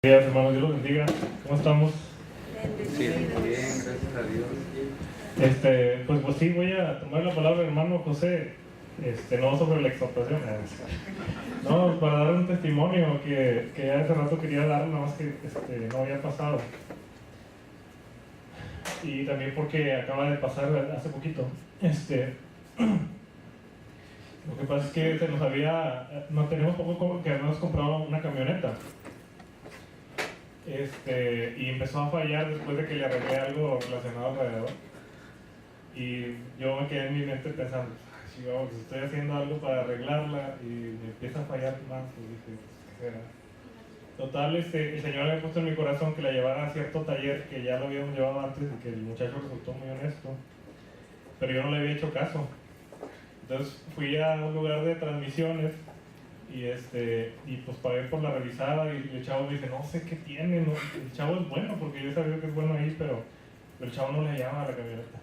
Días, hermanos, Dios los bendiga. ¿Cómo estamos? Sí, bien, gracias a Dios. Pues sí, voy a tomar la palabra, hermano José, no sobre la exhortación, no, para dar un testimonio que ya hace rato quería dar, nada más que no había pasado. Y también porque acaba de pasar hace poquito. Lo que pasa es que no tenemos poco que habíamos comprado una camioneta. Y empezó a fallar después de que le arreglé algo relacionado alrededor. Y yo me quedé en mi mente pensando, si estoy haciendo algo para arreglarla y me empieza a fallar más, y dije, ¿qué será? Total, el Señor había puesto en mi corazón que la llevara a cierto taller que ya lo habíamos llevado antes y que el muchacho resultó muy honesto, pero yo no le había hecho caso. Entonces fui a un lugar de transmisiones y pues pagué por la revisada y el chavo me dice, no sé qué tiene, no, el chavo es bueno porque yo sabía que es bueno ahí, pero el chavo no le llama a la camioneta.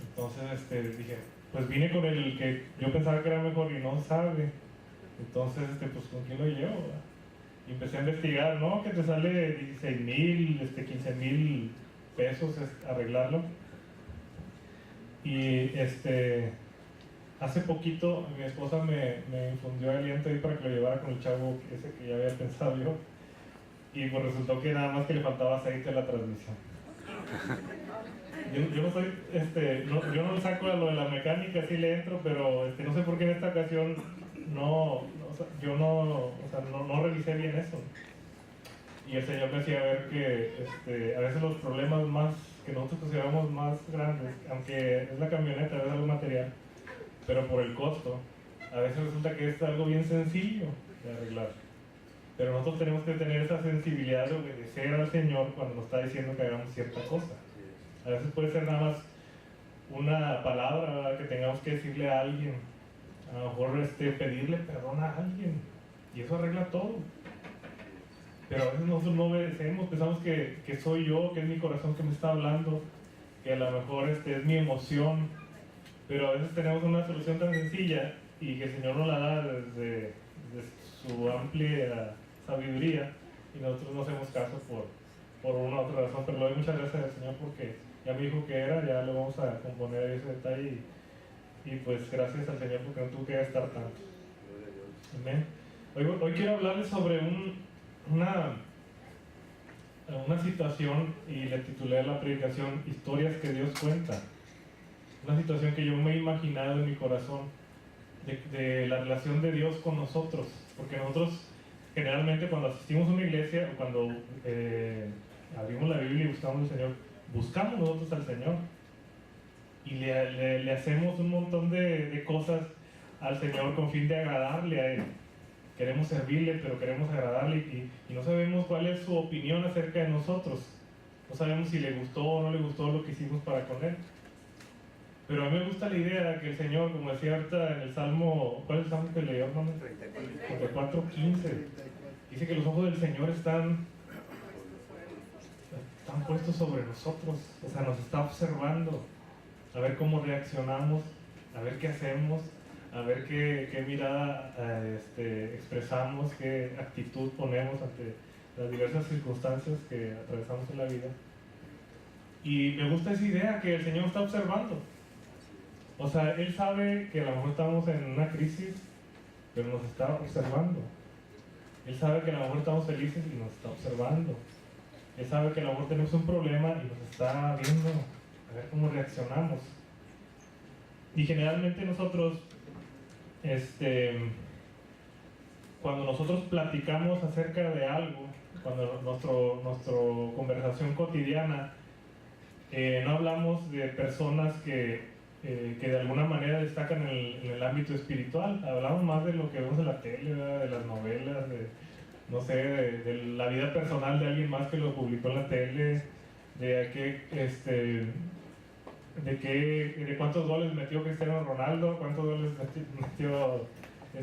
Entonces dije, pues vine con el que yo pensaba que era mejor y no sabe. Entonces, pues ¿con quién lo llevo? ¿Verdad? Y empecé a investigar, ¿no? Que te sale 16,000, 15,000 pesos arreglarlo. Y hace poquito mi esposa me infundió aliento ahí para que lo llevara con el chavo ese que ya había pensado yo. Y pues resultó que nada más que le faltaba aceite a la transmisión. Yo no soy, yo no le saco a lo de la mecánica, sí le entro, pero no sé por qué en esta ocasión yo no revisé bien eso. Y el Señor me hacía ver que a veces los problemas más que nosotros consideramos más grandes, aunque es la camioneta, es algo material, pero por el costo, a veces resulta que es algo bien sencillo de arreglar. Pero nosotros tenemos que tener esa sensibilidad de obedecer al Señor cuando nos está diciendo que hagamos cierta cosa. A veces puede ser nada más una palabra, ¿verdad?, que tengamos que decirle a alguien. A lo mejor pedirle perdón a alguien. Y eso arregla todo. Pero a veces nosotros no obedecemos, pensamos que soy yo, que es mi corazón que me está hablando, que a lo mejor es mi emoción. Pero a veces tenemos una solución tan sencilla y que el Señor nos la da desde su amplia sabiduría y nosotros no hacemos caso por una u otra razón. Pero le doy muchas gracias al Señor porque ya me dijo que era, ya le vamos a componer ese detalle y pues gracias al Señor porque no tuve que gastar tanto. Amén. Hoy quiero hablarles sobre una situación y le titulé la predicación Historias que Dios cuenta. Una situación que yo me he imaginado en mi corazón de la relación de Dios con nosotros, porque nosotros generalmente cuando asistimos a una iglesia o cuando abrimos la Biblia y buscamos al Señor, buscamos nosotros al Señor y le hacemos un montón de cosas al Señor con fin de agradarle a Él. Queremos servirle, pero queremos agradarle y no sabemos cuál es su opinión acerca de nosotros. No sabemos si le gustó o no le gustó lo que hicimos para con Él. Pero a mí me gusta la idea de que el Señor, como decía ahorita en el Salmo, ¿cuál es el Salmo que leí, hermano? 34:15. Dice que los ojos del Señor están puestos sobre nosotros, o sea, nos está observando, a ver cómo reaccionamos, a ver qué hacemos, a ver qué mirada expresamos, qué actitud ponemos ante las diversas circunstancias que atravesamos en la vida. Y me gusta esa idea que el Señor está observando. O sea, Él sabe que a lo mejor estamos en una crisis, pero nos está observando. Él sabe que a lo mejor estamos felices y nos está observando. Él sabe que a lo mejor tenemos un problema y nos está viendo, a ver cómo reaccionamos. Y generalmente nosotros, cuando nosotros platicamos acerca de algo, cuando nuestra conversación cotidiana, no hablamos de personas que de alguna manera destacan en el ámbito espiritual. Hablamos más de lo que vemos en la tele, ¿verdad?, de las novelas, no sé, de la vida personal de alguien más que lo publicó en la tele, de cuántos goles metió Cristiano Ronaldo, cuántos goles metió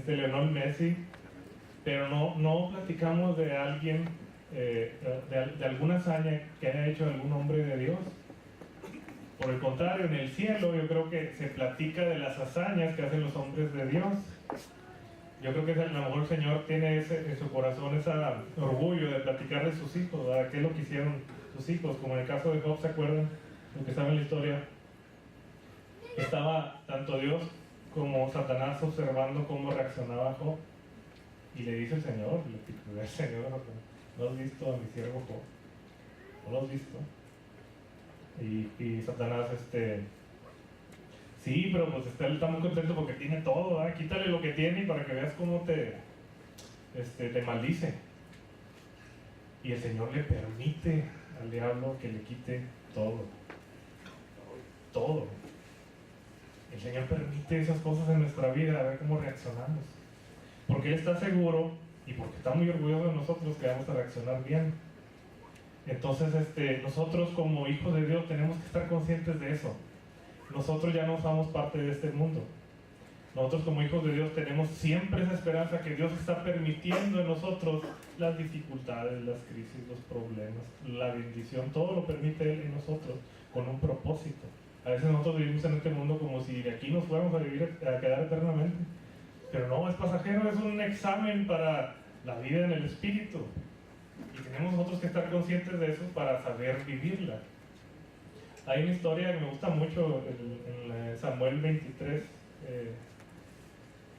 Lionel Messi, pero no platicamos de alguien, de alguna hazaña que haya hecho algún hombre de Dios. Por el contrario, en el cielo yo creo que se platica de las hazañas que hacen los hombres de Dios. yo creo que a lo mejor el Señor tiene en su corazón ese orgullo de platicar de sus hijos, ¿verdad? ¿Qué es lo que hicieron sus hijos? Como en el caso de Job, ¿se acuerdan? Lo que saben en la historia. Estaba tanto Dios como Satanás observando cómo reaccionaba Job. Y le dice el Señor, le dice el Señor, ¿no has visto a mi siervo Job? ¿No lo has visto? Y Satanás, sí, pero pues él está muy contento porque tiene todo, ¿verdad? Quítale lo que tiene para que veas cómo te maldice. Y el Señor le permite al diablo que le quite todo. Todo. El Señor permite esas cosas en nuestra vida, a ver cómo reaccionamos. Porque Él está seguro y porque está muy orgulloso de nosotros que vamos a reaccionar bien. Entonces, nosotros como hijos de Dios tenemos que estar conscientes de eso. Nosotros ya no somos parte de este mundo. Nosotros como hijos de Dios tenemos siempre esa esperanza que Dios está permitiendo en nosotros las dificultades, las crisis, los problemas, la bendición, todo lo permite Él en nosotros con un propósito. A veces nosotros vivimos en este mundo como si de aquí nos fuéramos a quedar eternamente. Pero no, es pasajero, es un examen para la vida en el Espíritu. Y tenemos nosotros que estar conscientes de eso para saber vivirla. Hay una historia que me gusta mucho en Samuel 23,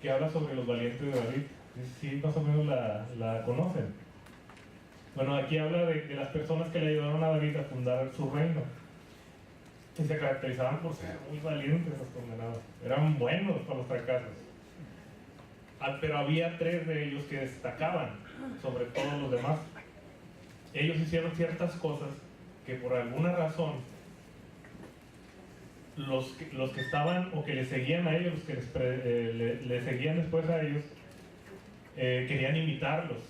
que habla sobre los valientes de David. Sí, más o menos la conocen. Bueno, aquí habla de las personas que le ayudaron a David a fundar su reino. Y se caracterizaban por ser muy valientes los condenados. Eran buenos para los fracasos. Pero había 3 de ellos que destacaban sobre todos los demás. Ellos hicieron ciertas cosas que por alguna razón los que estaban o que le seguían a ellos, los que le seguían después a ellos, querían imitarlos.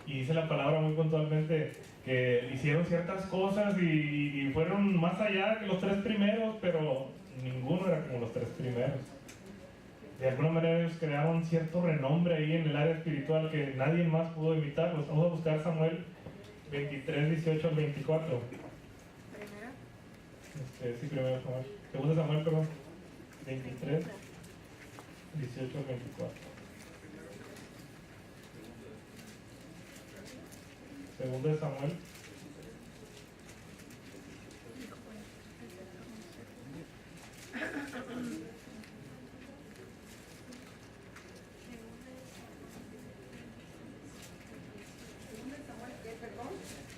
Y dice la palabra muy puntualmente que hicieron ciertas cosas y fueron más allá que los 3 primeros, pero ninguno era como los 3 primeros. De alguna manera ellos crearon cierto renombre ahí en el área espiritual que nadie más pudo imitarlos. Vamos a buscar Samuel 23, 18 al 24. Sí, primero Samuel. Segundo Samuel, perdón. 23, 18 al 24. Segundo de Samuel.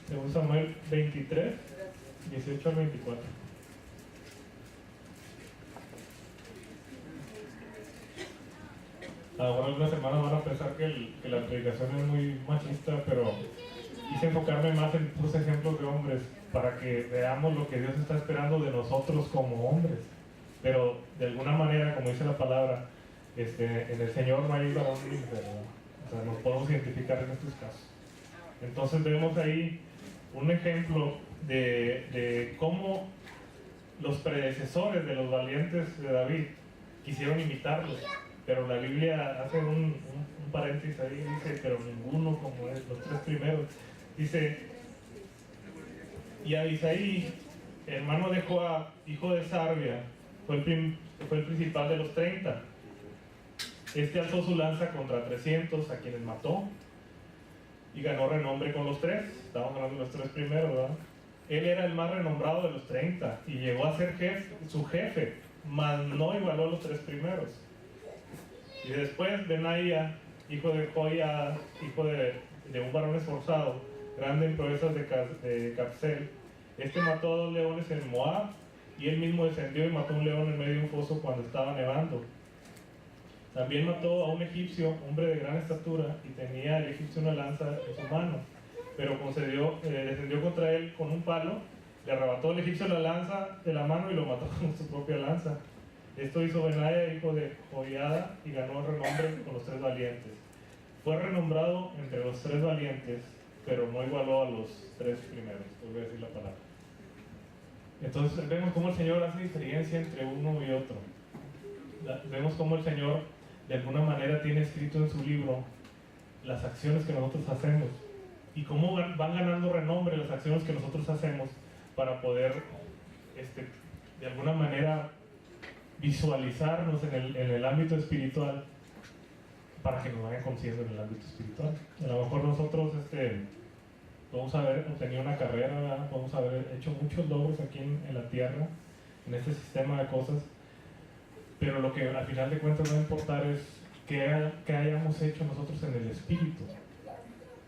Segundo Samuel 23, 18 al 24. A lo mejor algunas hermanas van a pensar que la predicación es muy machista, pero quise enfocarme más en puros ejemplos de hombres para que veamos lo que Dios está esperando de nosotros como hombres. Pero de alguna manera, como dice la palabra, en el Señor no hay varón ni mujer, ¿verdad? O sea, nos podemos identificar en estos casos. Entonces vemos ahí un ejemplo de cómo los predecesores de los valientes de David quisieron imitarlos, pero la Biblia hace un paréntesis ahí, dice, pero ninguno como es, los 3 primeros. Dice, y Abisaí, hermano de Joab, hijo de Sarbia, fue el principal de los 30. Alzó su lanza contra 300, a quienes mató, y ganó renombre con los 3. Estamos hablando de los 3 primeros, ¿verdad? Él era el más renombrado de los 30 y llegó a ser su jefe, mas no igualó a los 3 primeros. Y después Benaía, hijo de Joiada, hijo de un varón esforzado, grande en proezas de Capsel, mató a 2 leones en Moab, y él mismo descendió y mató a un león en medio de un foso cuando estaba nevando. También mató a un egipcio, hombre de gran estatura, y tenía el egipcio una lanza en su mano. Pero descendió contra él con un palo, le arrebató el egipcio la lanza de la mano y lo mató con su propia lanza. Esto hizo Benaía, hijo de Joiada, y ganó el renombre con los 3 valientes. Fue renombrado entre los 3 valientes, pero no igualó a los 3 primeros. Voy a decir la palabra. Entonces vemos cómo el Señor hace diferencia entre uno y otro. Vemos cómo el Señor de alguna manera tiene escrito en su libro las acciones que nosotros hacemos y cómo van ganando renombre las acciones que nosotros hacemos para poder de alguna manera visualizarnos en el ámbito espiritual para que nos vayan conociendo en el ámbito espiritual. A lo mejor nosotros podemos haber obtenido una carrera, ¿verdad? Podemos haber hecho muchos logros aquí en la tierra, en este sistema de cosas, pero lo que al final de cuentas va a importar es qué hayamos hecho nosotros en el espíritu.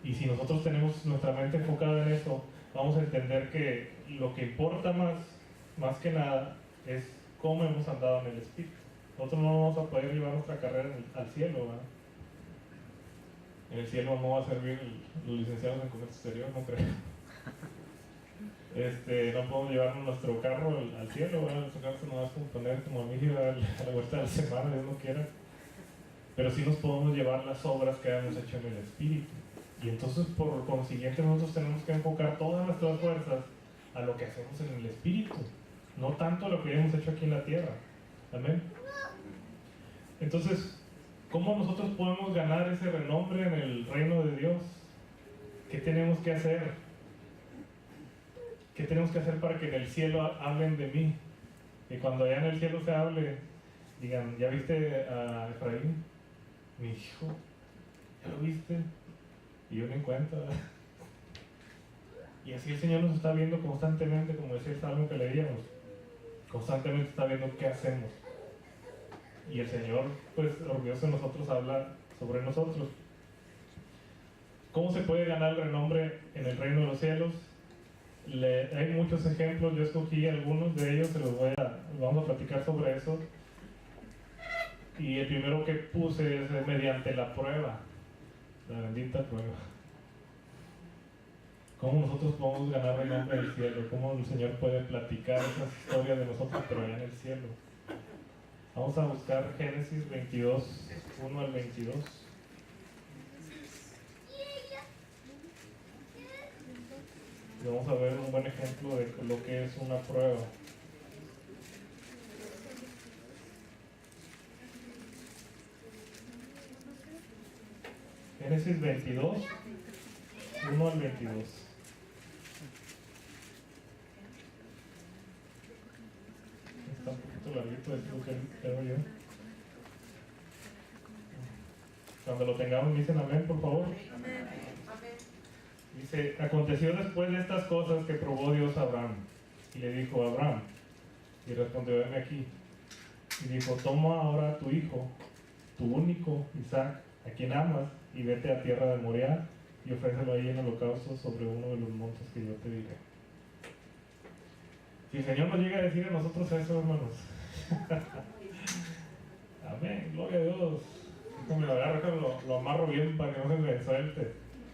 Y si nosotros tenemos nuestra mente enfocada en eso, vamos a entender que lo que importa más que nada es cómo hemos andado en el espíritu. Nosotros no vamos a poder llevar nuestra carrera al cielo, ¿verdad? En el cielo no va a servir los licenciados en comercio exterior, no creo. No podemos llevar nuestro carro al cielo, ¿verdad? Nuestro carro se nos va a poner como a mí a la vuelta de la semana, Dios no quiera. Pero sí nos podemos llevar las obras que hayamos hecho en el espíritu. Y entonces, por consiguiente, nosotros tenemos que enfocar todas nuestras fuerzas a lo que hacemos en el espíritu, no tanto a lo que hemos hecho aquí en la tierra. Amén. Entonces, ¿cómo nosotros podemos ganar ese renombre en el reino de Dios? ¿Qué tenemos que hacer? ¿Qué tenemos que hacer para que en el cielo hablen de mí? Y cuando allá en el cielo se hable, digan, ¿ya viste a Efraín? Mi hijo, ¿ya lo viste? Y yo me encuentro. Y así el Señor nos está viendo constantemente, como decía el salmo que leíamos. Constantemente está viendo qué hacemos. Y el Señor, pues, orgulloso de nosotros, habla sobre nosotros. ¿Cómo se puede ganar el renombre en el reino de los cielos? Hay muchos ejemplos, yo escogí algunos de ellos, vamos a platicar sobre eso. Y el primero que puse es mediante la prueba, la bendita prueba. ¿Cómo nosotros podemos ganar renombre en el cielo? ¿Cómo el Señor puede platicar esas historias de nosotros, pero allá en el cielo? Vamos a buscar Génesis 22, 1 al 22. Y vamos a ver un buen ejemplo de lo que es una prueba. Génesis 22, 1 al 22. Está un poquito larguito esto que creo yo. Cuando lo tengamos, me dicen amén, por favor. Dice, aconteció después de estas cosas que probó Dios a Abraham. Y le dijo a Abraham, y respondió, venme aquí. Y dijo, toma ahora a tu hijo, tu único, Isaac, a quien amas, y vete a tierra de Moriah, y ofrécelo ahí en holocausto sobre uno de los montes que yo te diré. Si el Señor nos llega a decir a nosotros eso, hermanos. Amén, gloria a Dios. Como lo agarro, lo amarro bien para que no se me suelte.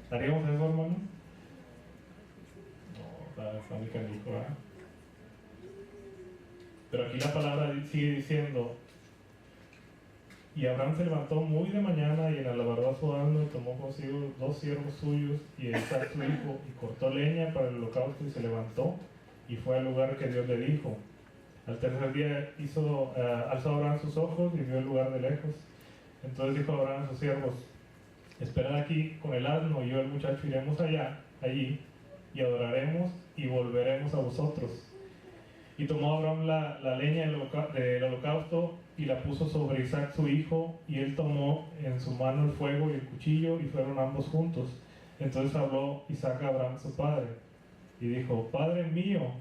¿Haríamos eso, hermanos? No, está muy canijo, ¿eh? Pero aquí la palabra sigue diciendo, y Abraham se levantó muy de mañana y enalabardó su asno y tomó consigo 2 siervos suyos y Isaac su hijo y cortó leña para el holocausto y se levantó y fue al lugar que Dios le dijo. Al tercer día alzó Abraham sus ojos y vio el lugar de lejos. Entonces dijo Abraham a sus siervos, esperad aquí con el asno y yo el muchacho iremos allí y adoraremos y volveremos a vosotros. Y tomó Abraham la leña del holocausto y la puso sobre Isaac su hijo, y él tomó en su mano el fuego y el cuchillo, y fueron ambos juntos. Entonces habló Isaac a Abraham su padre, y dijo, Padre mío.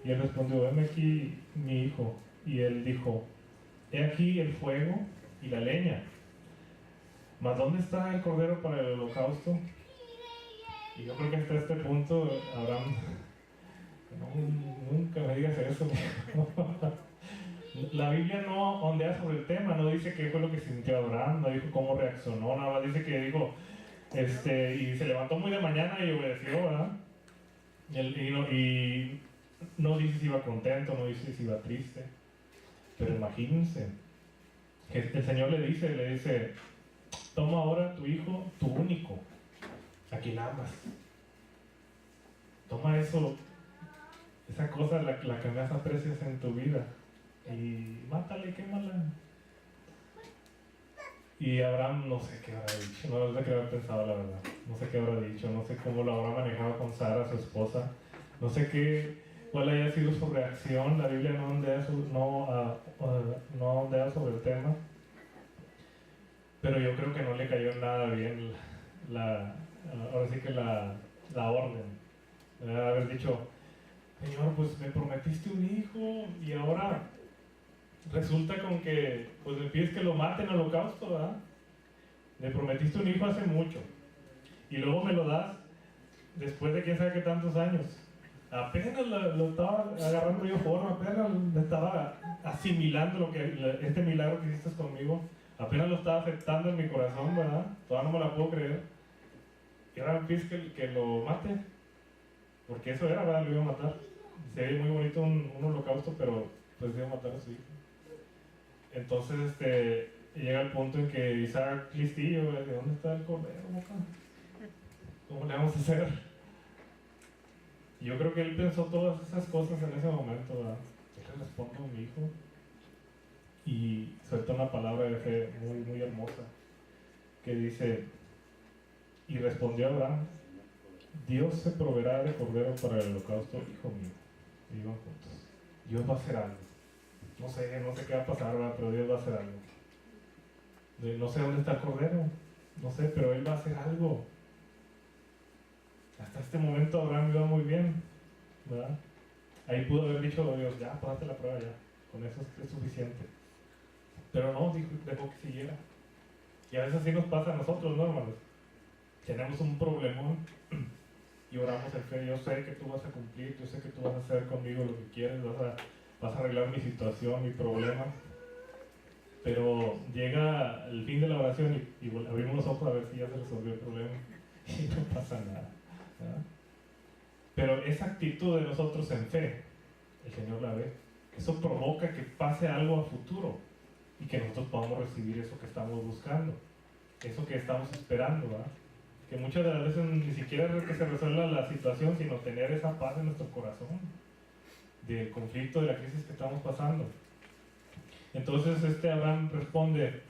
Y él respondió, heme aquí mi hijo. Y él dijo, he aquí el fuego y la leña, mas ¿dónde está el cordero para el holocausto? Y yo creo que hasta este punto Abraham... No, nunca me digas eso. La Biblia no ondea sobre el tema, no dice qué fue lo que sintió Abraham, no dijo cómo reaccionó, nada más dice que dijo, y se levantó muy de mañana y obedeció, ¿verdad? Y no dice si iba contento, no dice si iba triste, pero imagínense, que el Señor le dice, toma ahora tu hijo, tu único, a quien amas, toma eso, esa cosa, la que más aprecias en tu vida, y mátale, quémala. Y Abraham no sé qué habrá dicho, no sé qué habrá pensado, la verdad, no sé qué habrá dicho, no sé cómo lo habrá manejado con Sara, su esposa, no sé cuál haya sido su reacción. La Biblia no ondea sobre el tema, pero yo creo que no le cayó nada bien ahora sí que la orden. Haber dicho, Señor, pues me prometiste un hijo y ahora resulta con que pues me pides que lo mate en holocausto, ¿verdad? Me prometiste un hijo hace mucho y luego me lo das después de quién sabe qué tantos años. Apenas lo estaba agarrando yo forma, apenas me estaba asimilando este milagro que hiciste conmigo, apenas lo estaba aceptando en mi corazón, ¿verdad? Todavía no me la puedo creer. Y ahora me pides que lo mate, porque eso era, ¿verdad? Lo iba a matar. Se ve muy bonito un holocausto, pero pues iba a matar a su hijo. Entonces llega el punto en que Isaac listillo, ¿de dónde está el cordero, papá? ¿Cómo le vamos a hacer? Y yo creo que él pensó todas esas cosas en ese momento, ¿verdad? ¿Qué le respondo a mi hijo? Y suelta una palabra de fe muy, muy hermosa, que dice, y respondió Abraham, Dios se proveerá de cordero para el holocausto, hijo mío. Y iban juntos. Dios va a hacer algo. No sé qué va a pasar, ¿verdad? Pero Dios va a hacer algo. No sé dónde está el cordero, no sé, pero Él va a hacer algo. Hasta este momento Abraham iba muy bien, ¿verdad? Ahí pudo haber dicho Dios, ya, pásate la prueba ya, con eso es suficiente. Pero no, dejó que siguiera. Y a veces así nos pasa a nosotros, ¿no, hermanos? Tenemos un problemón y oramos en fe. Yo sé que tú vas a cumplir, yo sé que tú vas a hacer conmigo lo que quieres, vas a arreglar mi situación, mi problema. Pero llega el fin de la oración y abrimos los ojos a ver si ya se resolvió el problema y no pasa nada, ¿verdad? Pero esa actitud de nosotros en fe, el Señor la ve. Eso provoca que pase algo a futuro y que nosotros podamos recibir eso que estamos buscando, eso que estamos esperando, ¿verdad? Que muchas de las veces ni siquiera es que se resuelva la situación, sino tener esa paz en nuestro corazón del conflicto, de la crisis que estamos pasando. Entonces Abraham responde,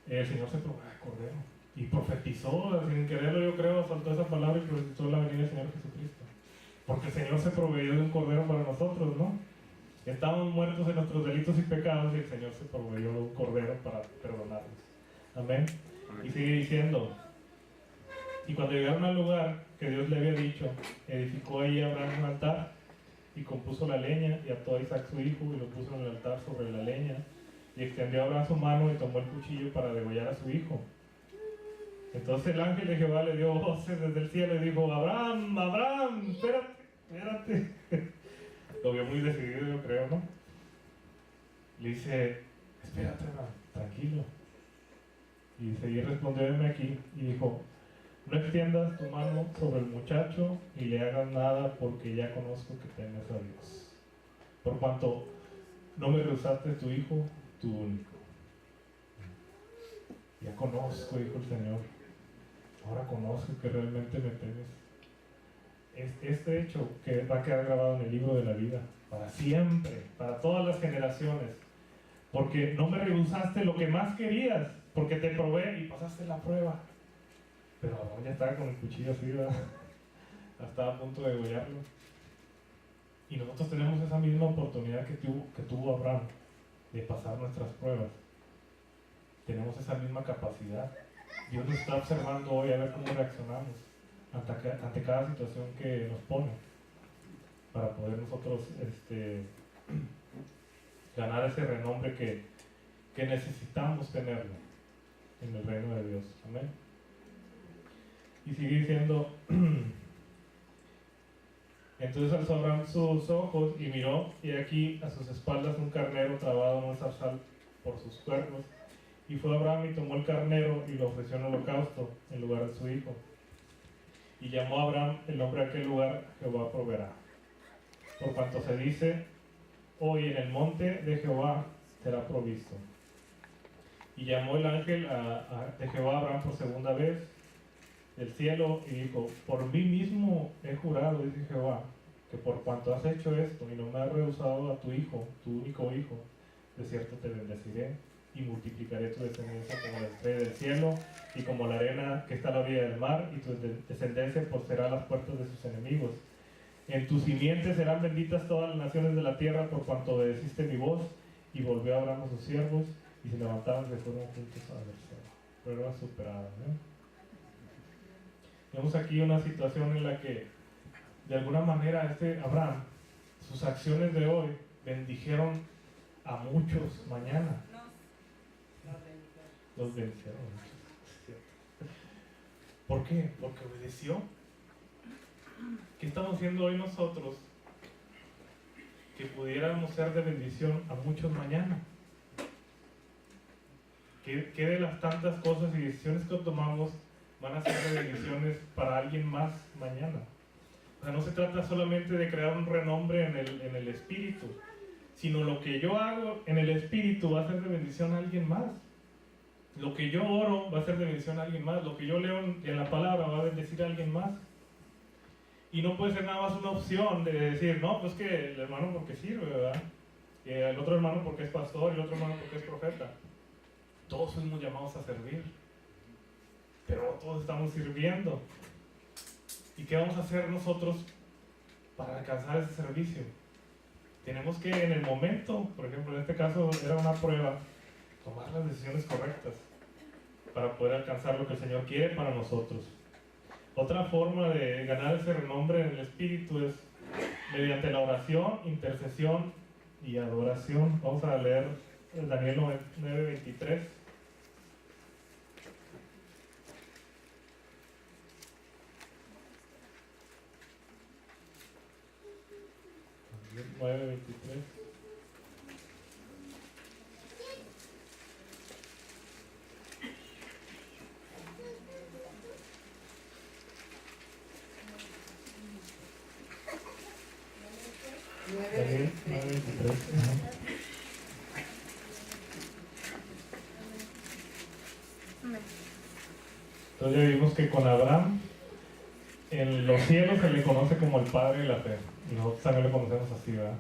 el Señor se provee de cordero, y profetizó, sin quererlo yo creo, soltó esa palabra y profetizó la venida del Señor Jesucristo, porque el Señor se proveyó de un cordero para nosotros, ¿no? Estábamos muertos en nuestros delitos y pecados y el Señor se proveyó de un cordero para perdonarnos. Amén. Y sigue diciendo, y cuando llegaron al lugar que Dios le había dicho, edificó ahí Abraham un altar y compuso la leña y ató a Isaac su hijo y lo puso en el altar sobre la leña y extendió a Abraham su mano y tomó el cuchillo para degollar a su hijo. Entonces el ángel de Jehová le dio voces desde el cielo y dijo, Abraham, Abraham, espérate. Lo vio muy decidido, yo creo, ¿no? Le dice, espérate, Abraham, tranquilo. Y seguí respondiéndome aquí y dijo, no extiendas tu mano sobre el muchacho y le hagas nada porque ya conozco que temes a Dios. Por cuanto no me rehusaste tu hijo, tu único. Ya conozco, dijo el Señor. Ahora conozco que realmente me temes. Este hecho que va a quedar grabado en el libro de la vida, para siempre, para todas las generaciones. Porque no me rehusaste lo que más querías, porque te probé y pasaste la prueba. Pero Abraham ya estaba con el cuchillo así, ¿verdad? Estaba a punto de degollarlo. Y nosotros tenemos esa misma oportunidad que tuvo Abraham de pasar nuestras pruebas. Tenemos esa misma capacidad. Dios nos está observando hoy a ver cómo reaccionamos ante cada situación que nos pone, para poder nosotros ganar ese renombre que necesitamos tenerlo en el reino de Dios. Amén. Y sigue diciendo, entonces alzó Abraham sus ojos y miró, y aquí a sus espaldas un carnero trabado en un zarzal por sus cuernos. Y fue Abraham y tomó el carnero y lo ofreció en holocausto en lugar de su hijo. Y llamó a Abraham el nombre de aquel lugar, Jehová proveerá. Por cuanto se dice, hoy en el monte de Jehová será provisto. Y llamó el ángel de Jehová a Abraham por segunda vez del cielo y dijo, por mí mismo he jurado, dice Jehová, que por cuanto has hecho esto y no me has rehusado a tu hijo, tu único hijo, de cierto te bendeciré y multiplicaré tu descendencia como la estrella del cielo y como la arena que está a la orilla del mar, y tu descendencia poseerá las puertas de sus enemigos. En tu simiente serán benditas todas las naciones de la tierra, por cuanto obedeciste mi voz. Y volvió Abraham a sus siervos y se levantaron y se fueron juntos a Berseba. prueba superada, ¿no? Vemos aquí una situación en la que de alguna manera Abraham, sus acciones de hoy bendijeron a muchos mañana. Los vencieron. ¿Por qué? Porque obedeció. ¿Qué estamos haciendo hoy nosotros que pudiéramos ser de bendición a muchos mañana? ¿Qué de las tantas cosas y decisiones que tomamos van a ser de bendiciones para alguien más mañana? O sea, no se trata solamente de crear un renombre en el espíritu, sino lo que yo hago en el espíritu va a ser de bendición a alguien más. Lo que yo oro va a ser de bendición a alguien más. Lo que yo leo en la palabra va a bendecir a alguien más. Y no puede ser nada más una opción de decir, no, pues que el hermano porque sirve, ¿verdad? El otro hermano porque es pastor, y el otro hermano porque es profeta. Todos somos llamados a servir, pero todos estamos sirviendo. ¿Y qué vamos a hacer nosotros para alcanzar ese servicio? Tenemos que en el momento, por ejemplo en este caso era una prueba, tomar las decisiones correctas para poder alcanzar lo que el Señor quiere para nosotros. Otra forma de ganar ese renombre en el Espíritu es mediante la oración, intercesión y adoración. Vamos a leer Daniel 9:23. 9:23. Daniel 9:23. Entonces ya vimos que con Abraham en los cielos se le conoce como el padre de la fe, y nosotros también le conocemos así, ¿verdad?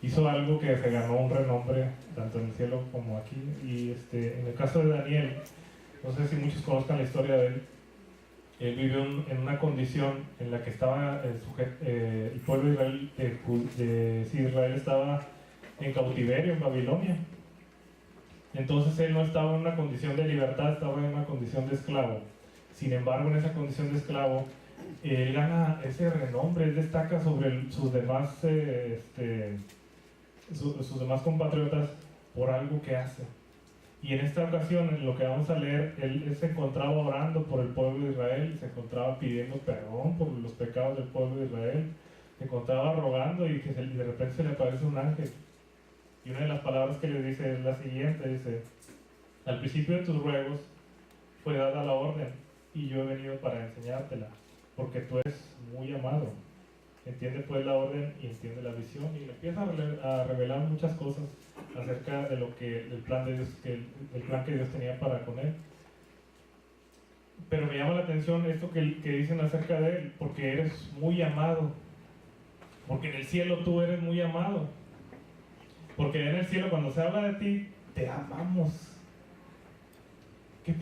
Hizo algo que se ganó un renombre tanto en el cielo como aquí. Y en el caso de Daniel, no sé si muchos conozcan la historia de él. Él vivió en una condición en la que estaba el pueblo de Israel, Israel estaba en cautiverio en Babilonia. Entonces él no estaba en una condición de libertad, estaba en una condición de esclavo. Sin embargo, en esa condición de esclavo, él gana ese renombre, él destaca sobre sus demás sus demás compatriotas por algo que hace. Y en esta ocasión, en lo que vamos a leer, él se encontraba orando por el pueblo de Israel, se encontraba pidiendo perdón por los pecados del pueblo de Israel, se encontraba rogando y que de repente se le aparece un ángel. Y una de las palabras que le dice es la siguiente, dice: al principio de tus ruegos fue dada la orden y yo he venido para enseñártela, porque tú eres muy amado. Entiende pues la orden y entiende la visión, y le empieza a revelar muchas cosas acerca de lo que el plan de Dios, el plan que Dios tenía para con él. Pero me llama la atención esto que dicen acerca de él: porque eres muy amado, porque en el cielo tú eres muy amado, porque en el cielo cuando se habla de ti, te amamos. ¿Qué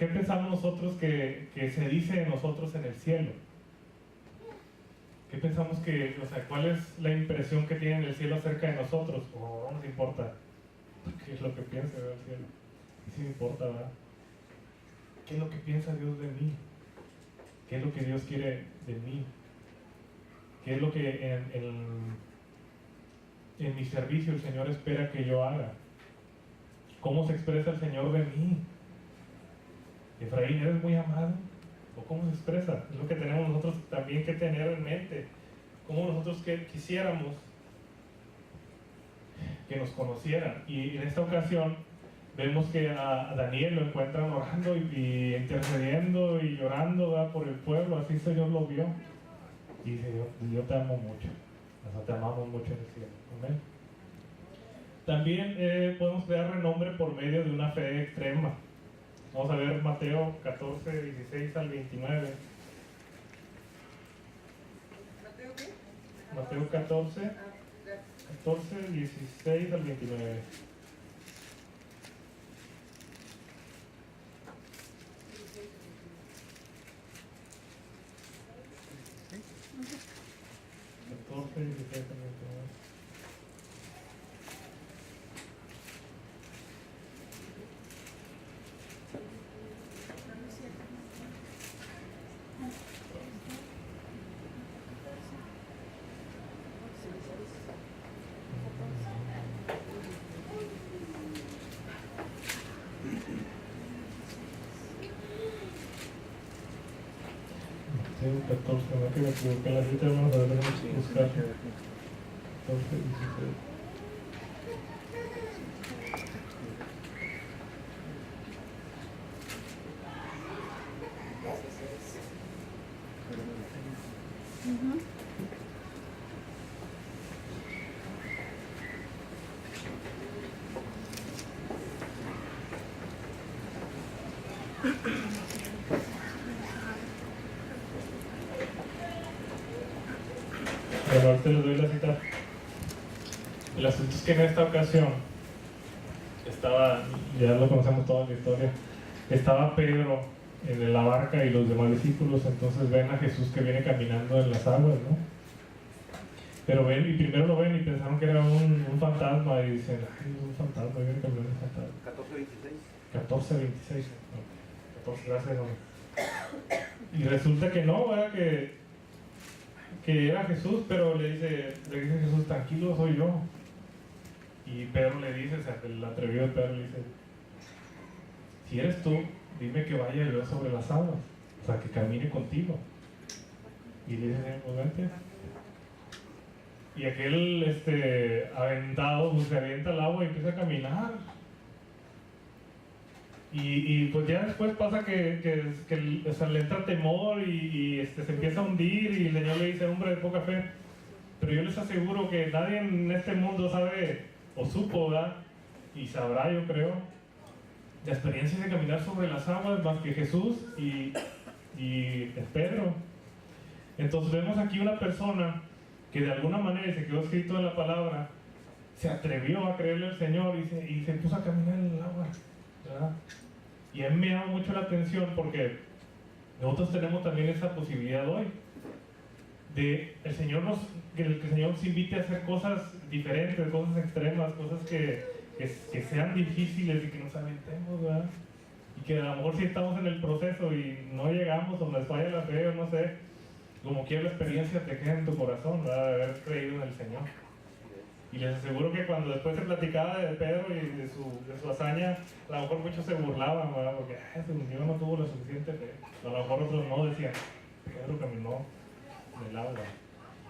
pensamos nosotros que se dice de nosotros en el cielo? ¿Qué pensamos cuál es la impresión que tiene el cielo acerca de nosotros? No nos importa qué es lo que piensa el cielo. Sí me importa, ¿verdad? ¿Qué es lo que piensa Dios de mí? ¿Qué es lo que Dios quiere de mí? ¿Qué es lo que en mi servicio el Señor espera que yo haga? ¿Cómo se expresa el Señor de mí? Efraín, ¿eres muy amado? ¿O cómo se expresa? Es lo que tenemos nosotros también que tener en mente. Cómo nosotros quisiéramos que nos conocieran. Y en esta ocasión vemos que a Daniel lo encuentran orando y intercediendo y llorando, ¿verdad?, por el pueblo. Así el Señor lo vio. Y dice: yo te amo mucho. Nosotros te amamos mucho en el cielo. Amén. También podemos crear renombre por medio de una fe extrema. Vamos a ver Mateo 14, 16 al 29. ¿Mateo qué? Mateo 14, 16 al 29. Mateo 14, no que me equivoqué en la cita, vamos a ver, tenemos que buscar 14, 16. Bueno, ahorita les doy la cita. El asunto es que en esta ocasión estaba, ya lo conocemos toda la historia, estaba Pedro en la barca y los demás discípulos, entonces ven a Jesús que viene caminando en las aguas, ¿no? Pero ven, y primero lo ven y pensaron que era un fantasma y dicen, ay, es un fantasma, viene caminando un fantasma. 14:26. 14:26. No, 14, gracias, hombre. Y resulta que no, ¿verdad? Que era Jesús, pero le dice Jesús, tranquilo, soy yo. Y Pedro le dice, o sea, el atrevido Pedro le dice, si eres tú, dime que vaya yo sobre las aguas, o sea, que camine contigo. Y le dice, pues vente. Y aquel aventado, pues, se avienta al agua y empieza a caminar. Y pues ya después pasa que o sea, le entra temor y se empieza a hundir y el Señor le dice, hombre de poca fe, pero yo les aseguro que nadie en este mundo sabe o supo, ¿verdad? Y sabrá, yo creo, la experiencia de caminar sobre las aguas más que Jesús y Pedro. Entonces vemos aquí una persona que de alguna manera, se quedó escrito en la palabra, se atrevió a creerle al Señor y se puso a caminar en el agua, ¿verdad? Y a mí me llama mucho la atención porque nosotros tenemos también esa posibilidad hoy de que el Señor nos invite a hacer cosas diferentes, cosas extremas, cosas que sean difíciles y que nos aventemos, ¿verdad? Y que a lo mejor si estamos en el proceso y no llegamos o nos falla la fe o no sé, como quiera la experiencia te queda en tu corazón, ¿verdad? De haber creído en el Señor. Y les aseguro que cuando después se platicaba de Pedro y de su hazaña, a lo mejor muchos se burlaban, ¿verdad? Porque ese Señor no tuvo la suficiente fe. A lo mejor otros no decían, Pedro caminó en el agua.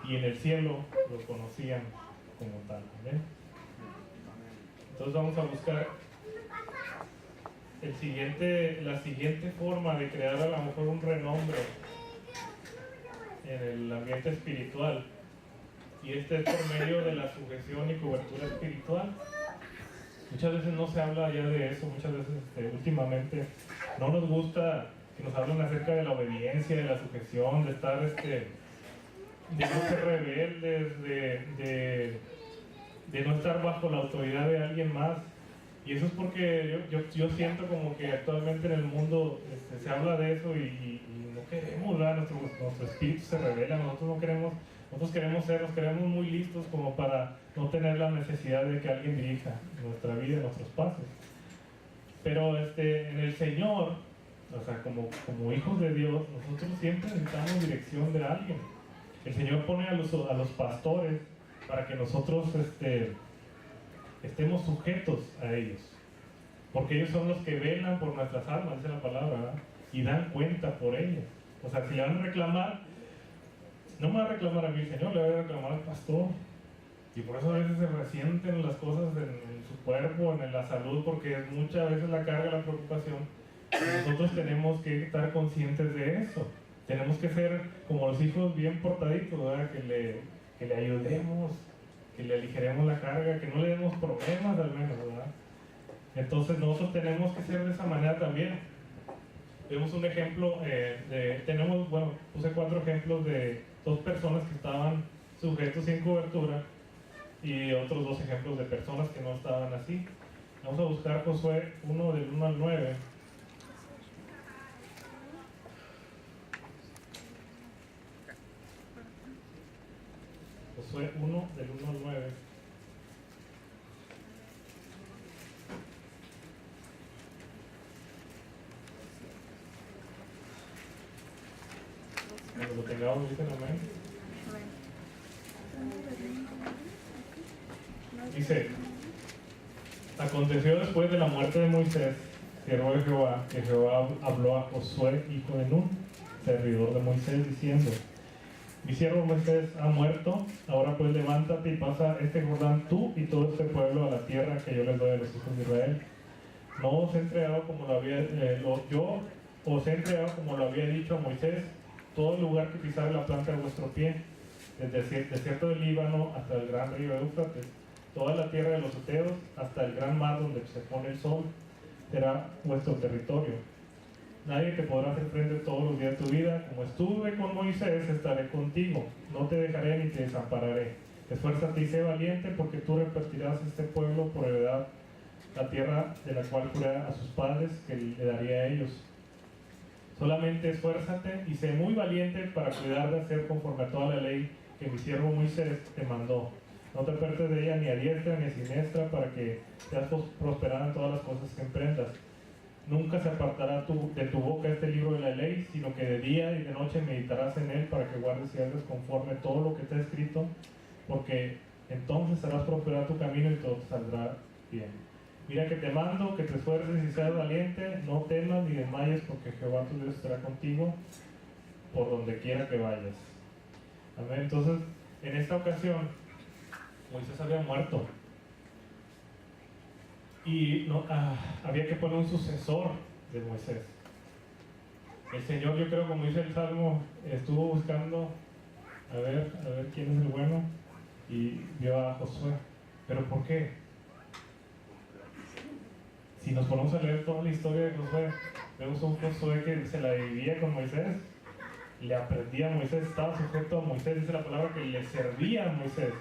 Y en el cielo lo conocían como tal. ¿Amén? Entonces vamos a buscar la siguiente forma de crear a lo mejor un renombre en el ambiente espiritual. Y es por medio de la sujeción y cobertura espiritual. Muchas veces no se habla ya de eso, muchas veces últimamente no nos gusta que nos hablen acerca de la obediencia, de la sujeción, de estar, de no ser rebeldes, de no estar bajo la autoridad de alguien más. Y eso es porque yo siento como que actualmente en el mundo se habla de eso y no queremos, ¿verdad? Nuestro espíritu se revela, nosotros queremos nos queremos muy listos como para no tener la necesidad de que alguien dirija nuestra vida, nuestros pasos. Pero en el Señor, o sea, como hijos de Dios, nosotros siempre necesitamos dirección de alguien. El Señor pone a los pastores para que nosotros estemos sujetos a ellos. Porque ellos son los que velan por nuestras almas, dice la palabra, ¿verdad? Y dan cuenta por ellas. O sea, si le van a reclamar, no me va a reclamar a mí el Señor, le va a reclamar al pastor. Y por eso a veces se resienten las cosas en su cuerpo, en la salud, porque muchas veces la carga, la preocupación. Y nosotros tenemos que estar conscientes de eso. Tenemos que ser como los hijos bien portaditos, ¿verdad? Que le ayudemos, que le aligeremos la carga, que no le demos problemas al menos, ¿verdad? Entonces nosotros tenemos que ser de esa manera también. Vemos un ejemplo, puse 4 ejemplos de 2 personas que estaban sujetos sin cobertura y otros 2 ejemplos de personas que no estaban así. Vamos a buscar Josué 1 del 1 al 9. Josué 1 del 1 al 9. Cuando lo tengamos, dicen amén. Dice, aconteció después de la muerte de Moisés, siervo de Jehová, que Jehová habló a Josué, hijo de Nun, servidor de Moisés, diciendo: mi siervo Moisés ha muerto, ahora pues levántate y pasa este Jordán tú y todo este pueblo a la tierra que yo les doy a los hijos de Israel. No os he entregado como lo había, yo os he entregado como lo había dicho a Moisés, todo el lugar que pisare la planta de vuestro pie, desde el desierto del Líbano hasta el gran río Éufrates, toda la tierra de los Eteos, hasta el gran mar donde se pone el sol, será vuestro territorio. Nadie te podrá hacer frente todos los días de tu vida. Como estuve con Moisés, estaré contigo. No te dejaré ni te desampararé. Esfuérzate y sé valiente, porque tú repartirás este pueblo por heredad la tierra de la cual juré a sus padres que le daría a ellos. Solamente esfuérzate y sé muy valiente para cuidar de hacer conforme a toda la ley que mi siervo Moisés te mandó. No te apartes de ella ni a diestra ni a siniestra, para que seas prosperada en todas las cosas que emprendas. Nunca se apartará de tu boca este libro de la ley, sino que de día y de noche meditarás en él, para que guardes y hagas conforme todo lo que está escrito, porque entonces harás prosperar tu camino y todo te saldrá bien. Mira que te mando, que te esfuerces y seas valiente, no temas ni desmayes, porque Jehová tu Dios estará contigo por donde quiera que vayas. Amén. Entonces, en esta ocasión, Moisés había muerto. Y no, había que poner un sucesor de Moisés. El Señor, yo creo, como dice el Salmo, estuvo buscando a ver quién es el bueno, y vio a Josué. ¿Pero por qué? Si nos ponemos a leer toda la historia de Josué, vemos un Josué que se la vivía con Moisés, le aprendía a Moisés, estaba sujeto a Moisés, dice la palabra que le servía a Moisés.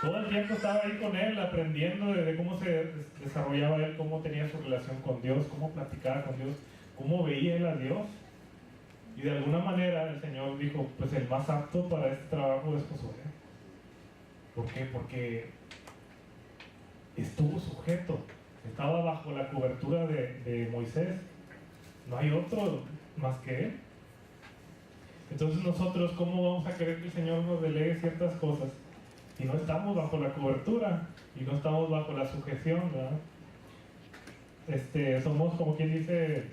Todo el tiempo estaba ahí con él, aprendiendo de cómo se desarrollaba él, cómo tenía su relación con Dios, cómo platicaba con Dios, cómo veía él a Dios. Y de alguna manera el Señor dijo, pues el más apto para este trabajo es Josué. ¿Por qué? Porque estuvo sujeto, estaba bajo la cobertura de Moisés. No hay otro más que él. Entonces nosotros, ¿cómo vamos a querer que el Señor nos delegue ciertas cosas si no estamos bajo la cobertura y no estamos bajo la sujeción, ¿verdad? Somos, como quien dice,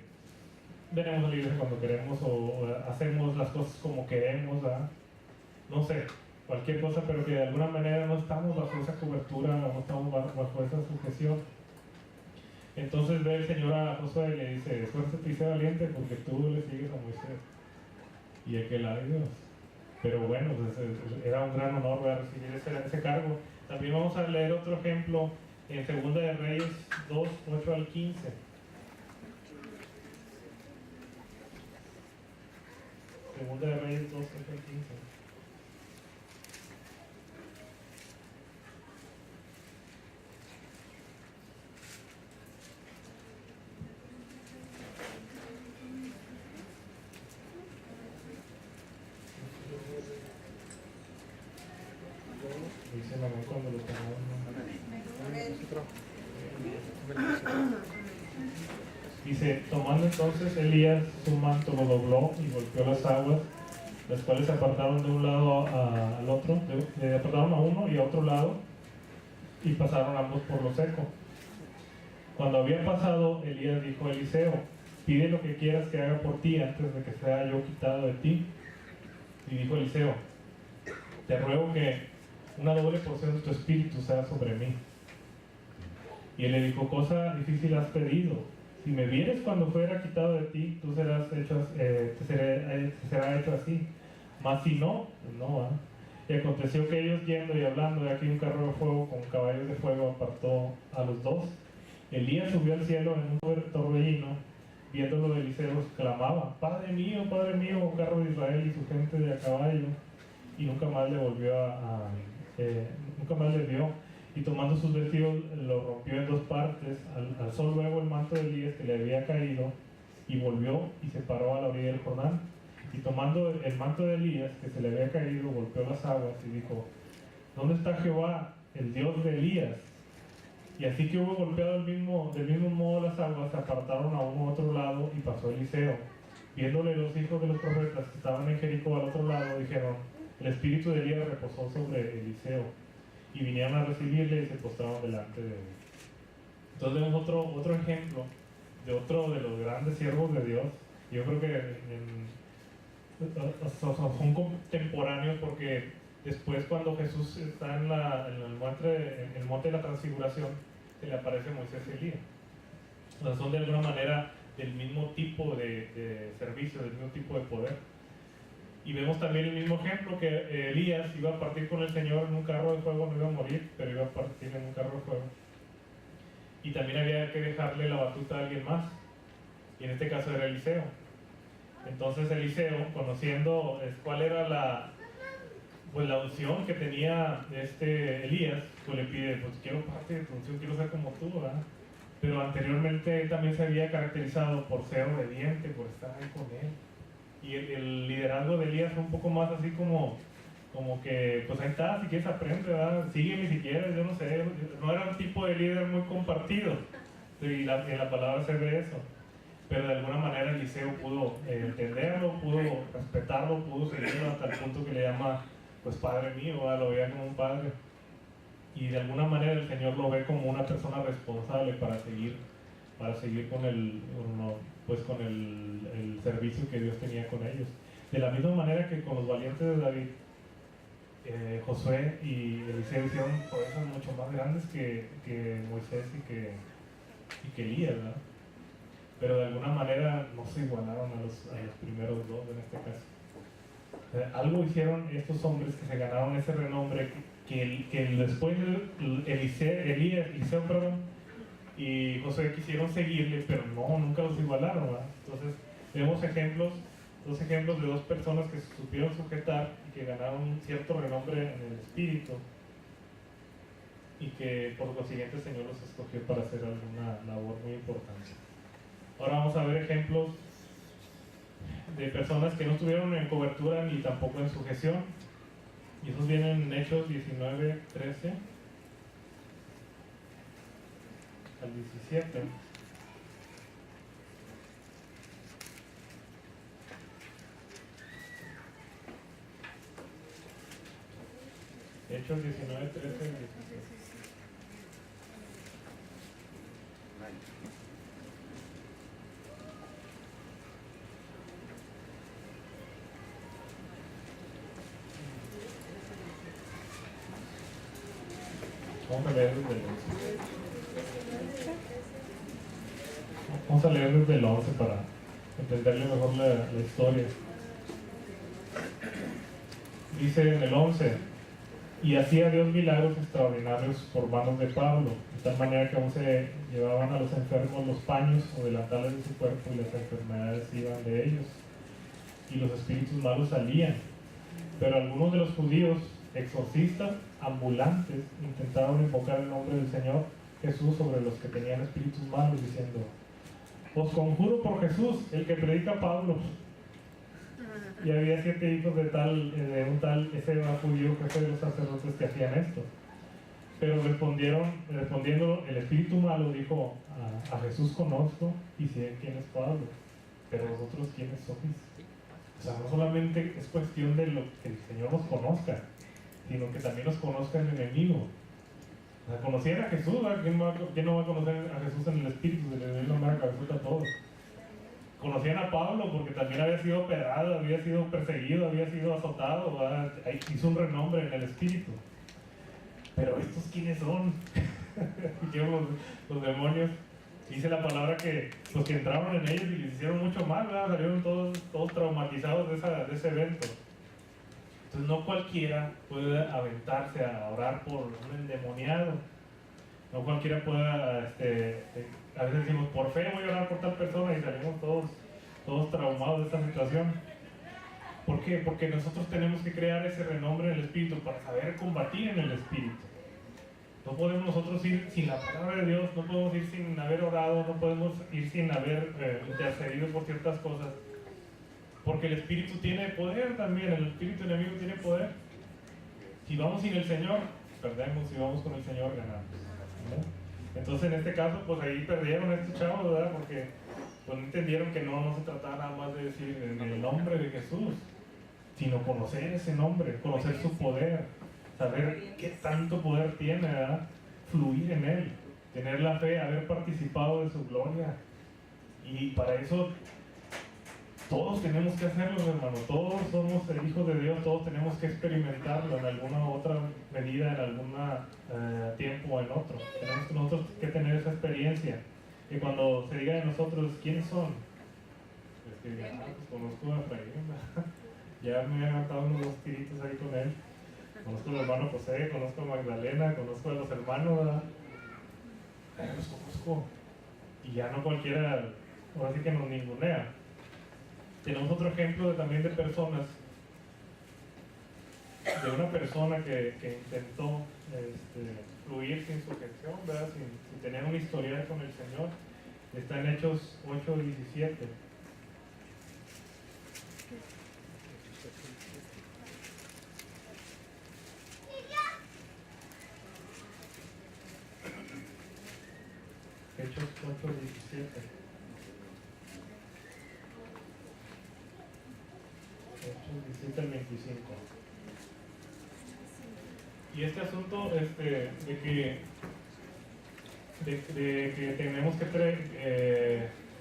venimos a la iglesia cuando queremos, o hacemos las cosas como queremos, ¿verdad? No sé, cualquier cosa, pero que de alguna manera no estamos bajo esa cobertura, no estamos bajo esa sujeción. Entonces ve el Señor a Josué y le dice: esfuérzate y sé valiente, porque tú le sigues a Moisés. Y aquel, ay Dios. Pero bueno, pues era un gran honor, ¿verdad?, recibir ese cargo. También vamos a leer otro ejemplo en 2 de Reyes 2, 8 al 15. Segunda de Reyes 2, 8 al 15. Dicen amén cuando lo tengamos. Dice: tomando entonces Elías su manto, lo dobló y golpeó las aguas, las cuales se apartaron de un lado al otro, apartaron a uno y a otro lado, y pasaron ambos por lo seco. Cuando había pasado, Elías dijo a Eliseo: pide lo que quieras que haga por ti antes de que sea yo quitado de ti. Y dijo Eliseo: te ruego que una doble porción de tu espíritu sea sobre mí. Y él le dijo: cosa difícil has pedido. Si me vieres cuando fuera quitado de ti, tú serás hecho, te será hecho así. Mas si no, pues no, ¿eh? Y aconteció que ellos, yendo y hablando, de aquí un carro de fuego con caballos de fuego apartó a los dos. Elías subió al cielo en un torbellino. Viéndolo, Eliseo clamaba: Padre mío, oh carro de Israel y su gente de a caballo. Y nunca más le volvió nunca más le vio. Y tomando sus vestidos lo rompió en 2 partes, alzó luego el manto de Elías que le había caído, y volvió y se paró a la orilla del Jordán. Y tomando el manto de Elías que se le había caído, golpeó las aguas y dijo: ¿dónde está Jehová, el Dios de Elías? Y así que hubo golpeado del mismo modo las aguas, se apartaron a uno a otro lado, y pasó Eliseo. Viéndole los hijos de los profetas que estaban en Jericó al otro lado, dijeron: el espíritu de Elías reposó sobre Eliseo. Y vinieron a recibirle y se postraron delante de él. Entonces vemos otro ejemplo de otro de los grandes siervos de Dios. Yo creo que son contemporáneos, porque después cuando Jesús está en el monte de la transfiguración, se le aparece Moisés y Elías. O sea, son de alguna manera del mismo tipo de servicio, del mismo tipo de poder. Y vemos también el mismo ejemplo, que Elías iba a partir con el Señor en un carro de fuego, no iba a morir, pero iba a partir en un carro de fuego. Y también había que dejarle la batuta a alguien más, y en este caso era Eliseo. Entonces Eliseo, conociendo cuál era la unción que tenía Elías, pues le pide, pues quiero parte de tu unción, quiero ser como tú, ¿verdad? Pero anteriormente él también se había caracterizado por ser obediente, por estar ahí con él. Y el liderazgo de Elías fue un poco más así como que, pues ahí está, si quieres aprende, ¿verdad? Sígueme si quieres, yo no sé. No era un tipo de líder muy compartido, y en la palabra se ve eso. Pero de alguna manera Eliseo pudo entenderlo, pudo respetarlo, pudo seguirlo hasta el punto que le llama, pues padre mío, ¿verdad? Lo veía como un padre. Y de alguna manera el Señor lo ve como una persona responsable para seguir con el servicio que Dios tenía con ellos. De la misma manera que con los valientes de David, Josué y Eliseo hicieron proezas mucho más grandes que Moisés y que Elías, ¿verdad? Pero de alguna manera no se igualaron a los primeros dos en este caso. O sea, algo hicieron estos hombres que se ganaron ese renombre que después Eliseo y Josué quisieron seguirle, pero nunca los igualaron, ¿verdad? Entonces vemos dos ejemplos de dos personas que se supieron sujetar y que ganaron un cierto renombre en el espíritu, y que por consiguiente el Señor los escogió para hacer alguna labor muy importante. Ahora vamos a ver ejemplos de personas que no estuvieron en cobertura ni tampoco en sujeción, y esos vienen en Hechos 19, 13 al 17. Hechos 19, 13 al 17. Vamos a leer desde el 11. Vamos a leer desde el 11 para entenderle mejor la historia. Dice en el 11: y hacía Dios milagros extraordinarios por manos de Pablo, de tal manera que aún se llevaban a los enfermos los paños o delantales de su cuerpo, y las enfermedades iban de ellos, y los espíritus malos salían. Pero algunos de los judíos, exorcistas ambulantes, intentaron invocar el nombre del Señor Jesús sobre los que tenían espíritus malos, diciendo: os conjuro por Jesús, el que predica Pablo. Y había 7 hijos de un tal Esceva, judío, jefe de los sacerdotes, que hacían esto. Pero respondiendo el espíritu malo dijo: a Jesús conozco y sé quién es Pablo, pero vosotros quiénes sois. O sea, no solamente es cuestión de lo que el Señor los conozca, sino que también los conozca el enemigo. O sea, conocían a Jesús, ¿verdad? ¿Quién no va a conocer a Jesús en el espíritu? Se le dio la marca a todos. Conocían a Pablo porque también había sido operado, había sido perseguido, había sido azotado, ¿verdad? Hizo un renombre en el espíritu. Pero ¿estos quiénes son? los demonios. Dice la palabra que los que entraron en ellos y les hicieron mucho mal, ¿verdad? Salieron todos traumatizados de ese evento. Entonces no cualquiera puede aventarse a orar por un endemoniado. No cualquiera puede, a veces decimos, por fe voy a orar por tal persona, y salimos todos traumados de esta situación. ¿Por qué? Porque nosotros tenemos que crear ese renombre en el espíritu para saber combatir en el espíritu. No podemos nosotros ir sin la palabra de Dios, no podemos ir sin haber orado, no podemos ir sin haber intercedido por ciertas cosas. Porque el espíritu tiene poder también, el espíritu enemigo tiene poder. Si vamos sin el Señor, perdemos; si vamos con el Señor, ganamos, ¿verdad? Entonces en este caso, pues ahí perdieron a estos chavos, ¿verdad? Porque pues no entendieron que no se trataba nada más de decir en el nombre de Jesús, sino conocer ese nombre, conocer su poder, saber qué tanto poder tiene, ¿verdad? Fluir en él, tener la fe, haber participado de su gloria. Y para eso Todos tenemos que hacerlo, hermano. Todos somos hijos de Dios, todos tenemos que experimentarlo en alguna otra medida, en algún tiempo o en otro. Tenemos nosotros que tener esa experiencia. Y cuando se diga de nosotros, ¿quiénes son? Pues conozco a Efraín, ya me he levantado unos 2 tiritos ahí con él. Conozco al hermano José, conozco a Magdalena, conozco a los hermanos, ¿verdad? Los conozco. Y ya no cualquiera, ahora sí que nos ningunea. Tenemos otro ejemplo también de personas, de una persona que intentó fluir sin sujeción, ¿verdad? Sin tener una historia con el Señor. Está en Hechos 8:17. Hechos 8:17. Hechos 17 al 25. Y este asunto de que tenemos que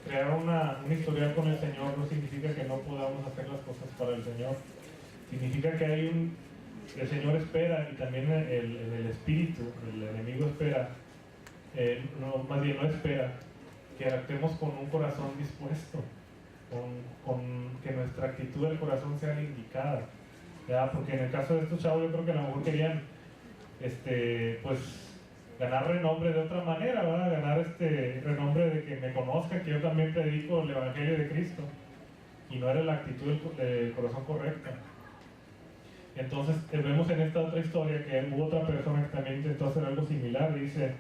crear una historia con el Señor no significa que no podamos hacer las cosas para el Señor. Significa que el Señor espera, y también el espíritu, el enemigo espera, más bien no espera, que actuemos con un corazón dispuesto, con que nuestra actitud del corazón sea la indicada, ¿verdad? Porque en el caso de estos chavos yo creo que a lo mejor querían pues ganar renombre de otra manera, ¿verdad? Ganar renombre de que me conozcan, que yo también predico el Evangelio de Cristo, y no era la actitud del corazón correcta. Entonces vemos en esta otra historia que hubo otra persona que también intentó hacer algo similar. Dice,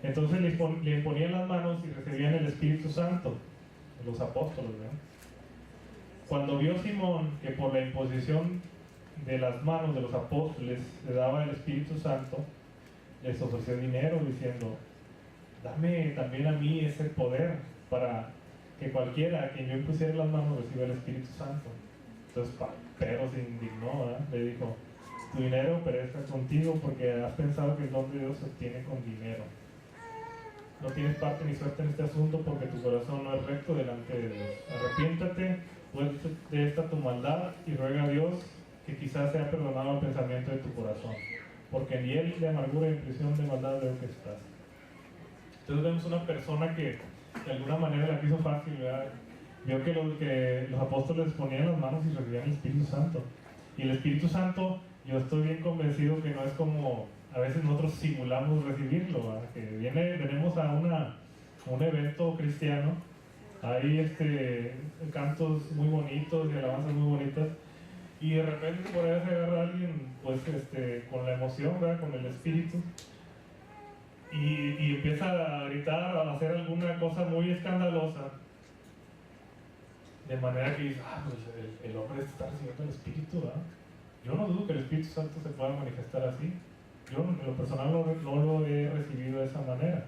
entonces le imponían las manos y recibían el Espíritu Santo, los apóstoles, ¿verdad? Cuando vio Simón que por la imposición de las manos de los apóstoles le daba el Espíritu Santo, les ofreció dinero diciendo, dame también a mí ese poder para que cualquiera a quien yo impusiera las manos reciba el Espíritu Santo. Entonces Pedro se indignó, ¿verdad? Le dijo, tu dinero perezca contigo porque has pensado que el don de Dios se obtiene con dinero. No tienes parte ni suerte en este asunto porque tu corazón no es recto delante de Dios. Arrepiéntate pues de esta tu maldad y ruega a Dios que quizás sea perdonado el pensamiento de tu corazón, porque en hiel de amargura y en prisión de maldad veo que estás. Entonces vemos una persona que de alguna manera la quiso fácil, ¿verdad? Vio que los apóstoles ponían las manos y recibían el Espíritu Santo. Y el Espíritu Santo, yo estoy bien convencido que no es como a veces nosotros simulamos recibirlo, ¿verdad? Que venimos a un evento cristiano, hay cantos muy bonitos y alabanzas muy bonitas, y de repente por ahí se agarra a alguien pues, con la emoción, ¿verdad? Con el espíritu, y empieza a gritar, a hacer alguna cosa muy escandalosa, de manera que dice, pues el hombre está recibiendo el espíritu, ¿verdad? Yo no dudo que el Espíritu Santo se pueda manifestar así. Yo en lo personal no lo he recibido de esa manera.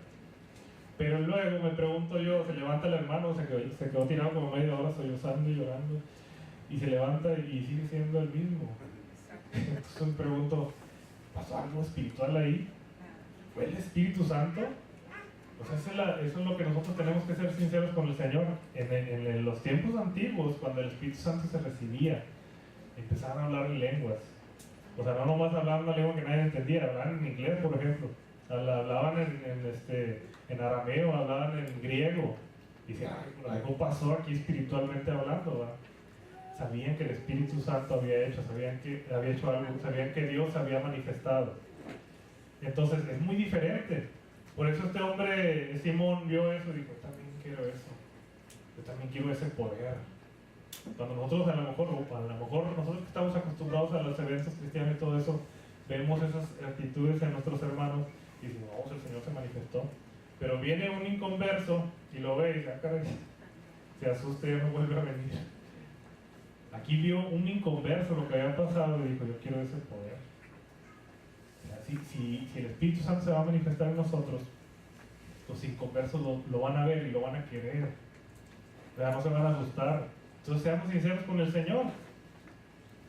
Pero luego me pregunto yo, se levanta el hermano, se quedó tirado como media hora sollozando y llorando, y se levanta y sigue siendo el mismo. Entonces me pregunto, ¿pasó algo espiritual ahí? ¿Fue el Espíritu Santo? O sea, eso es lo que nosotros tenemos que ser sinceros con el Señor. En los tiempos antiguos, cuando el Espíritu Santo se recibía, empezaban a hablar en lenguas. O sea, no nomás hablaban una lengua que nadie entendía, hablaban en inglés, por ejemplo. Hablaban en arameo, hablaban en griego. Y decían, algo pasó aquí espiritualmente hablando, ¿verdad? Sabían que el Espíritu Santo había hecho, sabían que había hecho algo, sabían que Dios había manifestado. Entonces es muy diferente. Por eso este hombre, Simón, vio eso y dijo, yo también quiero eso. Yo también quiero ese poder. Cuando nosotros a lo mejor nosotros que estamos acostumbrados a los eventos cristianos y todo eso, vemos esas actitudes en nuestros hermanos y decimos, vamos, el Señor se manifestó. Pero viene un inconverso y lo ve y dice, caray, se asusta y ya no vuelve a venir. Aquí vio un inconverso lo que había pasado y dijo, yo quiero ese poder. O sea, si el Espíritu Santo se va a manifestar en nosotros, los inconversos lo van a ver y lo van a querer. No se van a asustar. Entonces seamos sinceros con el Señor.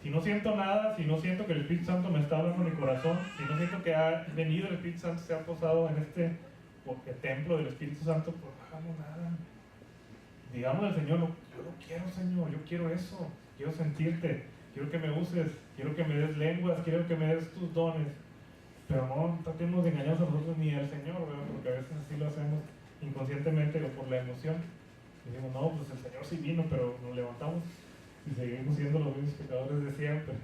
Si no siento nada, si no siento que el Espíritu Santo me está hablando en mi corazón, si no siento que ha venido el Espíritu Santo, se ha posado en templo del Espíritu Santo, pues no hagamos nada. digamos al Señor, yo lo quiero, Señor, yo quiero eso, quiero sentirte, quiero que me uses, quiero que me des lenguas, quiero que me des tus dones, pero no tratemos de engañarnos a nosotros ni al Señor, ¿verdad? Porque a veces así lo hacemos inconscientemente o por la emoción. Y decimos, no, pues el Señor sí vino, pero nos levantamos y seguimos siendo los mismos pecadores de siempre.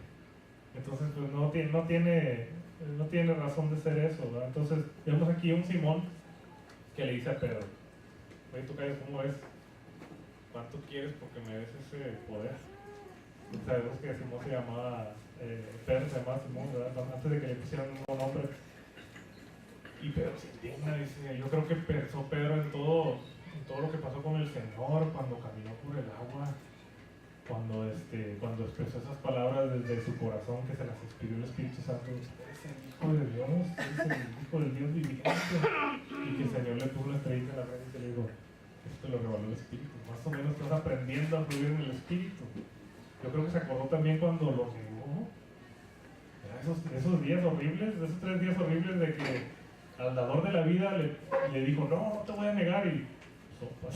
Entonces, pues no tiene razón de ser eso, ¿verdad? Entonces, vemos aquí un Simón que le dice a Pedro, oye, tú calles, ¿cómo ves? ¿Cuánto quieres porque me des ese poder? Sabemos que Simón se llamaba, Pedro se llamaba Simón, ¿verdad? Antes de que le pusieran un nombre. Y Pedro se indigna, dice, yo creo que pensó Pedro en todo lo que pasó con el Señor cuando caminó por el agua, cuando expresó esas palabras desde su corazón que se las inspiró el Espíritu Santo. Eres el Hijo de Dios, eres el Hijo del Dios viviente. Y que el Señor le puso una estrellita en la frente y le dijo, esto lo reveló el Espíritu. Más o menos estás aprendiendo a fluir en el Espíritu. Yo creo que se acordó también cuando lo negó. Esos días horribles, esos 3 días horribles de que al dador de la vida le dijo, no te voy a negar, y sopas.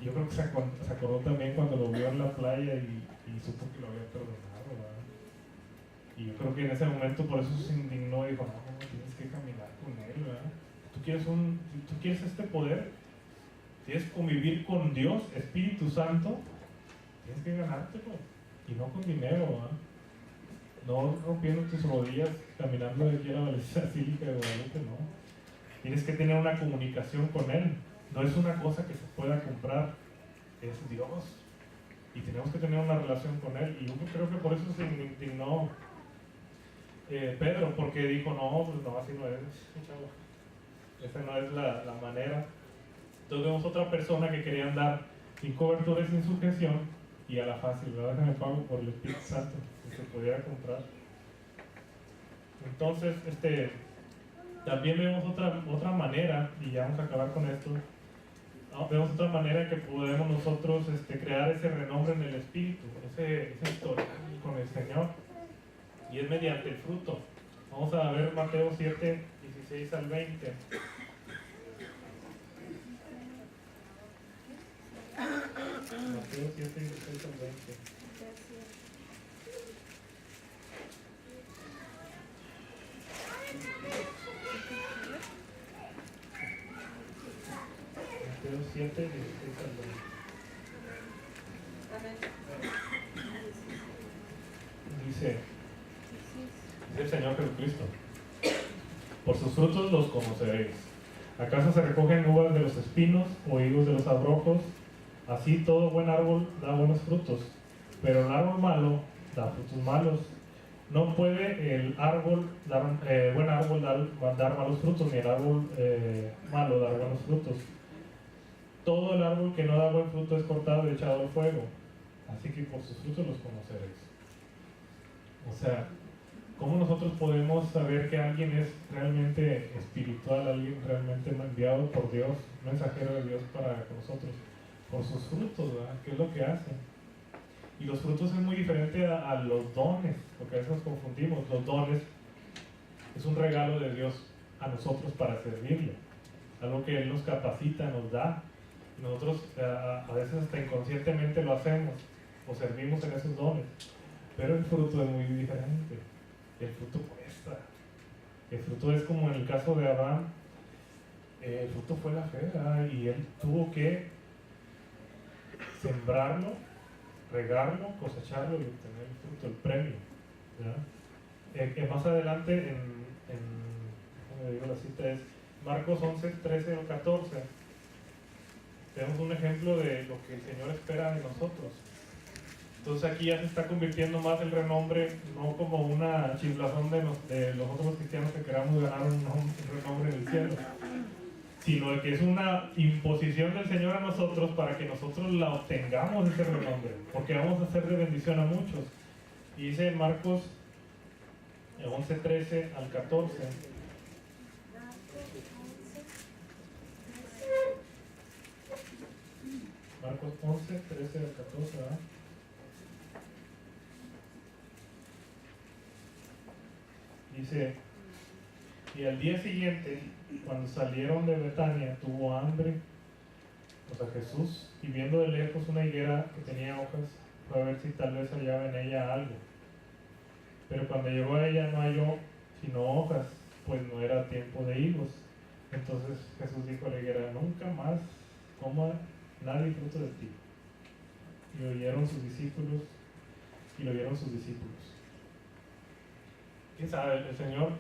Yo creo que se acordó también cuando lo vio en la playa y supo que lo había perdonado, ¿verdad? Y yo creo que en ese momento por eso se indignó y dijo, no, tienes que caminar con él, ¿verdad? Si tú quieres este poder, tienes que convivir con Dios, Espíritu Santo, tienes que ganártelo, y no con dinero, ¿verdad? No rompiendo tus rodillas, caminando de aquí a la Basílica de Guadalupe, no. Tienes que tener una comunicación con Él. No es una cosa que se pueda comprar, es Dios. Y tenemos que tener una relación con Él. Y yo creo que por eso se indignó Pedro, porque dijo, no, pues no, así no es, chavo. Esa no es la manera. Entonces vemos otra persona que quería andar sin cobertura y sin sujeción, y a la fácil, ¿verdad? Déjame pago por el Espíritu Santo, que se pudiera comprar. Entonces, también vemos otra manera, y ya vamos a acabar con esto. Vemos otra manera que podemos nosotros crear ese renombre en el Espíritu, ese historial con el Señor, y es mediante el fruto. Vamos a ver Mateo 7, 16 al 20. Mateo 7, 16 al 20. Mateo 7, 16 al 20. Amén. Dice el Señor Jesucristo, por sus frutos los conoceréis. ¿Acaso se recogen uvas de los espinos o higos de los abrojos? Así todo buen árbol da buenos frutos, pero el árbol malo da frutos malos. No puede el árbol buen árbol dar malos frutos, ni el árbol malo dar buenos frutos. Todo el árbol que no da buen fruto es cortado y echado al fuego. Así que por sus frutos los conoceréis. O sea, ¿cómo nosotros podemos saber que alguien es realmente espiritual, alguien realmente enviado por Dios, mensajero de Dios para nosotros? Por sus frutos, ¿verdad? ¿Qué es lo que hacen? Y los frutos es muy diferente a los dones, porque a veces nos confundimos. Los dones es un regalo de Dios a nosotros para servirle, algo que Él nos capacita, nos da. Y nosotros a veces hasta inconscientemente lo hacemos o servimos en esos dones, pero el fruto es muy diferente. El fruto cuesta. El fruto es como en el caso de Abraham, el fruto fue la fe, ¿verdad? Y él tuvo que sembrarlo, regarlo, cosecharlo y obtener el fruto, el premio, ¿verdad? Más adelante ¿cómo digo la cita? Es Marcos 11, 13 o 14. Tenemos un ejemplo de lo que el Señor espera de nosotros. Entonces aquí ya se está convirtiendo más el renombre, no como una chiflazón de los otros cristianos que queramos ganar un renombre en el cielo, sino de que es una imposición del Señor a nosotros para que nosotros la obtengamos ese renombre, porque vamos a ser de bendición a muchos. Y dice Marcos 11, 13 al 14. Marcos 11, 13 al 14, ¿verdad? Dice, y al día siguiente, cuando salieron de Betania, tuvo hambre. O sea, Jesús, y viendo de lejos una higuera que tenía hojas, fue a ver si tal vez hallaba en ella algo. Pero cuando llegó a ella no halló sino hojas, pues no era tiempo de higos. Entonces Jesús dijo a la higuera: nunca más coma nadie fruto de ti. Y lo oyeron sus discípulos, ¿Quién sabe? El Señor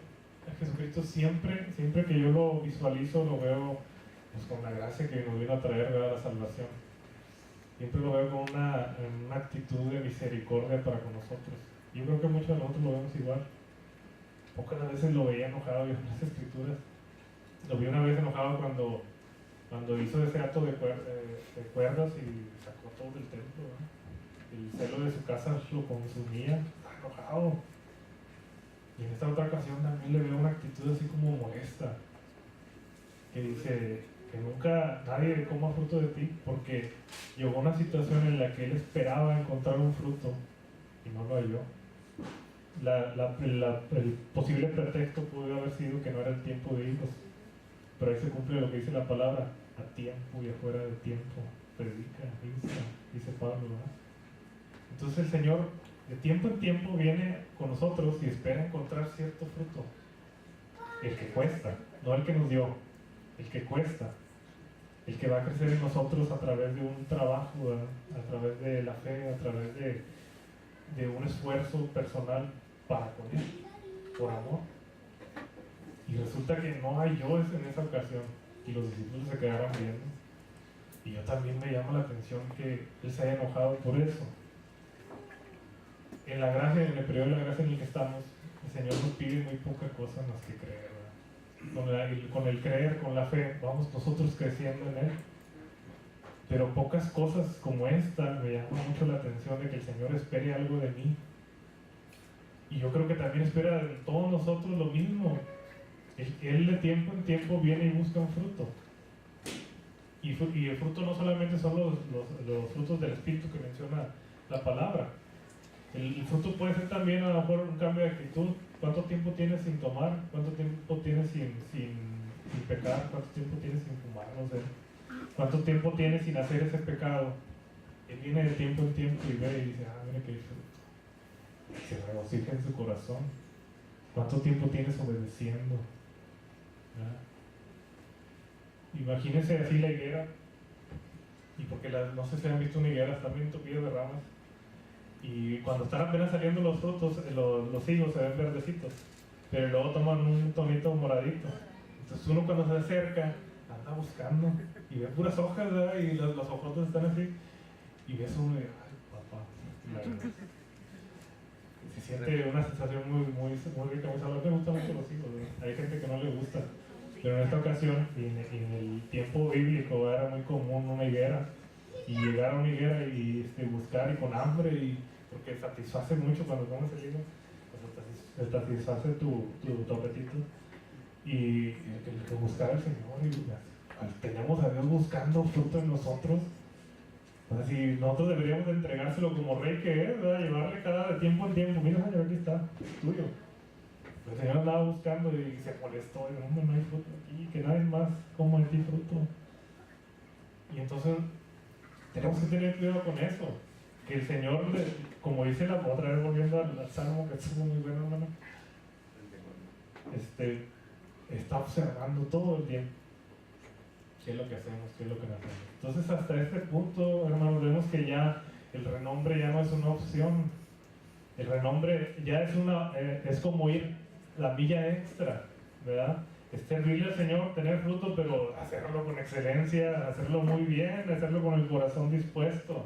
Jesucristo siempre que yo lo visualizo, lo veo pues con la gracia que nos vino a traer, ¿verdad?, la salvación. Siempre lo veo con una actitud de misericordia para con nosotros. Yo creo que muchos de nosotros lo vemos igual. Pocas veces lo veía enojado yo en las escrituras. Lo vi una vez enojado cuando hizo ese acto de cuerdas y sacó todo del templo, ¿verdad? El celo de su casa lo consumía, estaba enojado. Y en esta otra ocasión también le veo una actitud así como molesta, que dice que nunca nadie coma fruto de ti, porque llegó una situación en la que él esperaba encontrar un fruto y no lo halló. El posible pretexto pudo haber sido que no era el tiempo de higos, pero ahí se cumple lo que dice la palabra: a tiempo y afuera de tiempo predica, dice Pablo, ¿verdad? Entonces el Señor de tiempo en tiempo viene con nosotros y espera encontrar cierto fruto, el que cuesta, no el que nos dio, el que cuesta, el que va a crecer en nosotros a través de un trabajo, ¿verdad?, a través de la fe, a través de un esfuerzo personal para con Él, por amor. Y resulta que no hay yo en esa ocasión, y los discípulos se quedaron viendo. Y yo también me llama la atención que Él se haya enojado por eso. En la gracia, en el periodo de la gracia en el que estamos, el Señor nos pide muy poca cosa más que creer, ¿verdad? Con el creer, con la fe, vamos nosotros creciendo en Él. Pero pocas cosas como esta me llaman mucho la atención, de que el Señor espere algo de mí. Y yo creo que también espera de todos nosotros lo mismo. Él de tiempo en tiempo viene y busca un fruto. Y el fruto no solamente son los frutos del Espíritu que menciona la palabra. El fruto puede ser también a lo mejor un cambio de actitud. ¿Cuánto tiempo tienes sin tomar? ¿Cuánto tiempo tienes sin pecar? ¿Cuánto tiempo tienes sin fumar? No sé. ¿Cuánto tiempo tienes sin hacer ese pecado? Él viene de tiempo en tiempo y ve y dice: mira que se regocija en su corazón. ¿Cuánto tiempo tienes obedeciendo? ¿Verdad? Imagínense así la higuera, y porque no sé si han visto una higuera, están bien tupidas de ramas, y cuando están apenas saliendo los frutos, los higos se ven verdecitos, pero luego toman un tonito moradito. Entonces uno cuando se acerca anda buscando y ve puras hojas, ¿verdad?, y los ojotes están así, y ves uno y ay, papá, se siente una sensación muy rica, muy saludable. Me gustan mucho los higos, ¿verdad? Hay gente que no le gusta. Pero en esta ocasión, en el tiempo bíblico, era muy común una higuera, y llegar a una higuera y buscar, y con hambre, porque satisface mucho cuando comes el higo, pues satisface tu apetito, y el que buscar al Señor, y tenemos a Dios buscando fruto en nosotros. O sea, si nosotros deberíamos entregárselo como rey que es, ¿verdad?, llevarle de tiempo en tiempo: mira, Señor, aquí está, es tuyo. El Señor andaba buscando y se molestó: no hay fruto aquí, que nadie más coma de ti fruto. Y entonces tenemos que tener cuidado con eso, que el Señor, como dice otra vez volviendo al Salmo, que estuvo muy bueno, hermano, está observando todo el tiempo qué es lo que hacemos, qué es lo que no hacemos. Entonces hasta este punto, hermanos, vemos que ya el renombre ya no es una opción. El renombre ya es como ir la milla extra, ¿verdad? Es servirle al Señor, tener fruto, pero hacerlo con excelencia, hacerlo muy bien, hacerlo con el corazón dispuesto.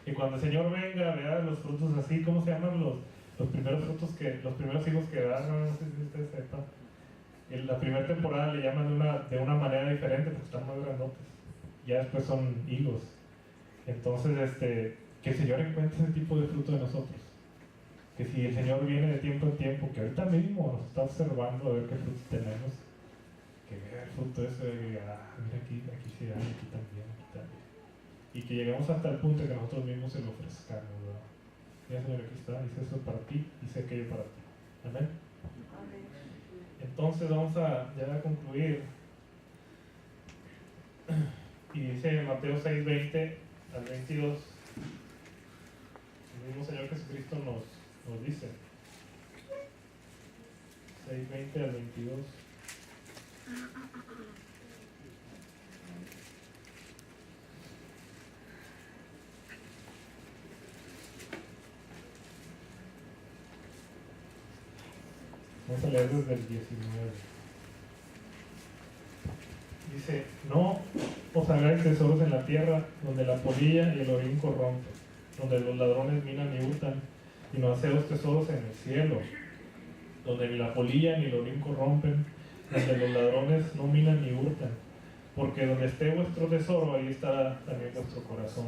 Y cuando el Señor venga, vea los frutos así, ¿cómo se llaman los primeros frutos los primeros higos que dan? No sé si ustedes sepan. En la primera temporada le llaman de una manera diferente porque están muy grandotes. Ya después son higos. Entonces, que el Señor encuentre ese tipo de fruto de nosotros. Que si el Señor viene de tiempo en tiempo, que ahorita mismo nos está observando a ver qué frutos tenemos, que vea el fruto ese de, mira, aquí sí hay, aquí también. Y que lleguemos hasta el punto de que nosotros mismos se lo ofrezcamos, ¿verdad? Mira, Señor, aquí está, hice eso para ti, hice aquello para ti. Amén. Entonces vamos a concluir. Y dice en Mateo 6:20 al 22, el mismo Señor Jesucristo nos dice, 6:20 al 22. Vamos a leer desde el 19. Dice, no os hagáis tesoros en la tierra, donde la polilla y el orín corrompen, donde los ladrones minan y hurtan, sino haceos tesoros en el cielo, donde ni la polilla ni el orín corrompen, donde los ladrones no minan ni hurtan, porque donde esté vuestro tesoro, ahí estará también vuestro corazón.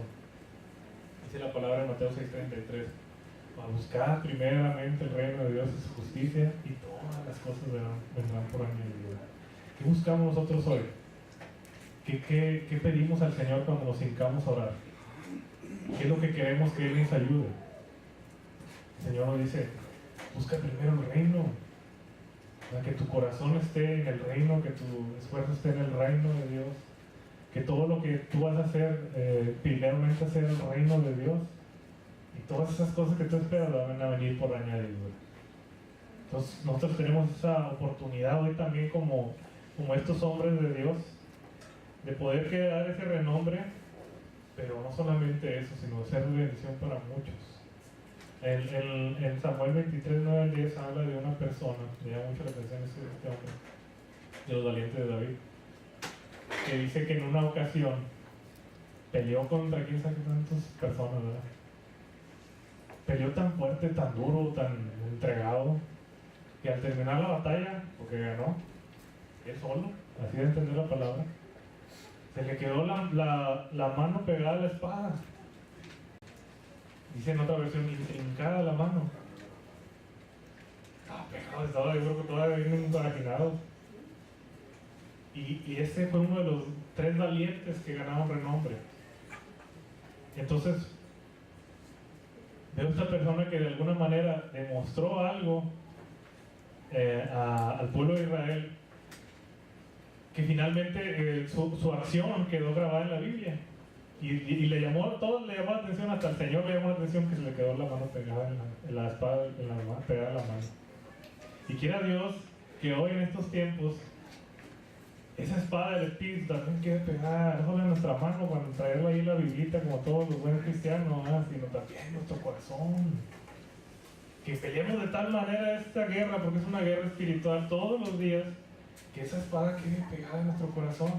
Dice la palabra en Mateo 6:33, a buscar primeramente el reino de Dios y su justicia, y todas las cosas vendrán por añadidura. ¿Qué buscamos nosotros hoy? ¿Qué pedimos al Señor cuando nos hincamos a orar? ¿Qué es lo que queremos que Él nos ayude? El Señor nos dice, busca primero el reino, o sea, que tu corazón esté en el reino, que tu esfuerzo esté en el reino de Dios, que todo lo que tú vas a hacer, primeramente hacer el reino de Dios, y todas esas cosas que tú esperas van a venir por añadidura. Entonces nosotros tenemos esa oportunidad hoy también como estos hombres de Dios, de poder crear ese renombre, pero no solamente eso, sino de ser bendición para muchos. En Samuel 23, 9-10 habla de una persona, me llama mucho la atención este hombre, de los valientes de David, que dice que en una ocasión peleó contra quién sabe tantas personas, ¿verdad? Peleó tan fuerte, tan duro, tan entregado, que al terminar la batalla, porque ganó, él solo, así de entender la palabra, se le quedó la mano pegada a la espada. Dice en otra versión, intrincada la mano. Estaba pegado, yo creo que todavía bien embarajinado. Y ese fue uno de los 3 valientes que ganaron renombre. Entonces, veo esta persona que de alguna manera demostró algo al pueblo de Israel, que finalmente su acción quedó grabada en la Biblia. Y le llamó, a todos le llamó la atención, hasta el Señor le llamó la atención que se le quedó la mano pegada en la espada, pegada en la mano. Y quiera Dios que hoy en estos tiempos, esa espada del Espíritu también quede pegada, no solo en nuestra mano, cuando traerla ahí en la Biblita como todos los buenos cristianos, sino también en nuestro corazón. Que peleemos de tal manera esta guerra, porque es una guerra espiritual todos los días, que esa espada quede pegada en nuestro corazón.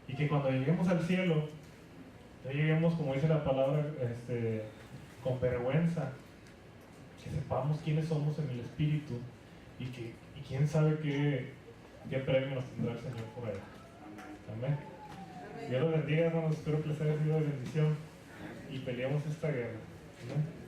Y que cuando lleguemos al cielo, no lleguemos, como dice la palabra, con vergüenza, que sepamos quiénes somos en el Espíritu y quién sabe qué premio nos tendrá el Señor por allá. Amén. Dios los bendiga, hermanos, espero que les haya sido de bendición y peleemos esta guerra. Amén.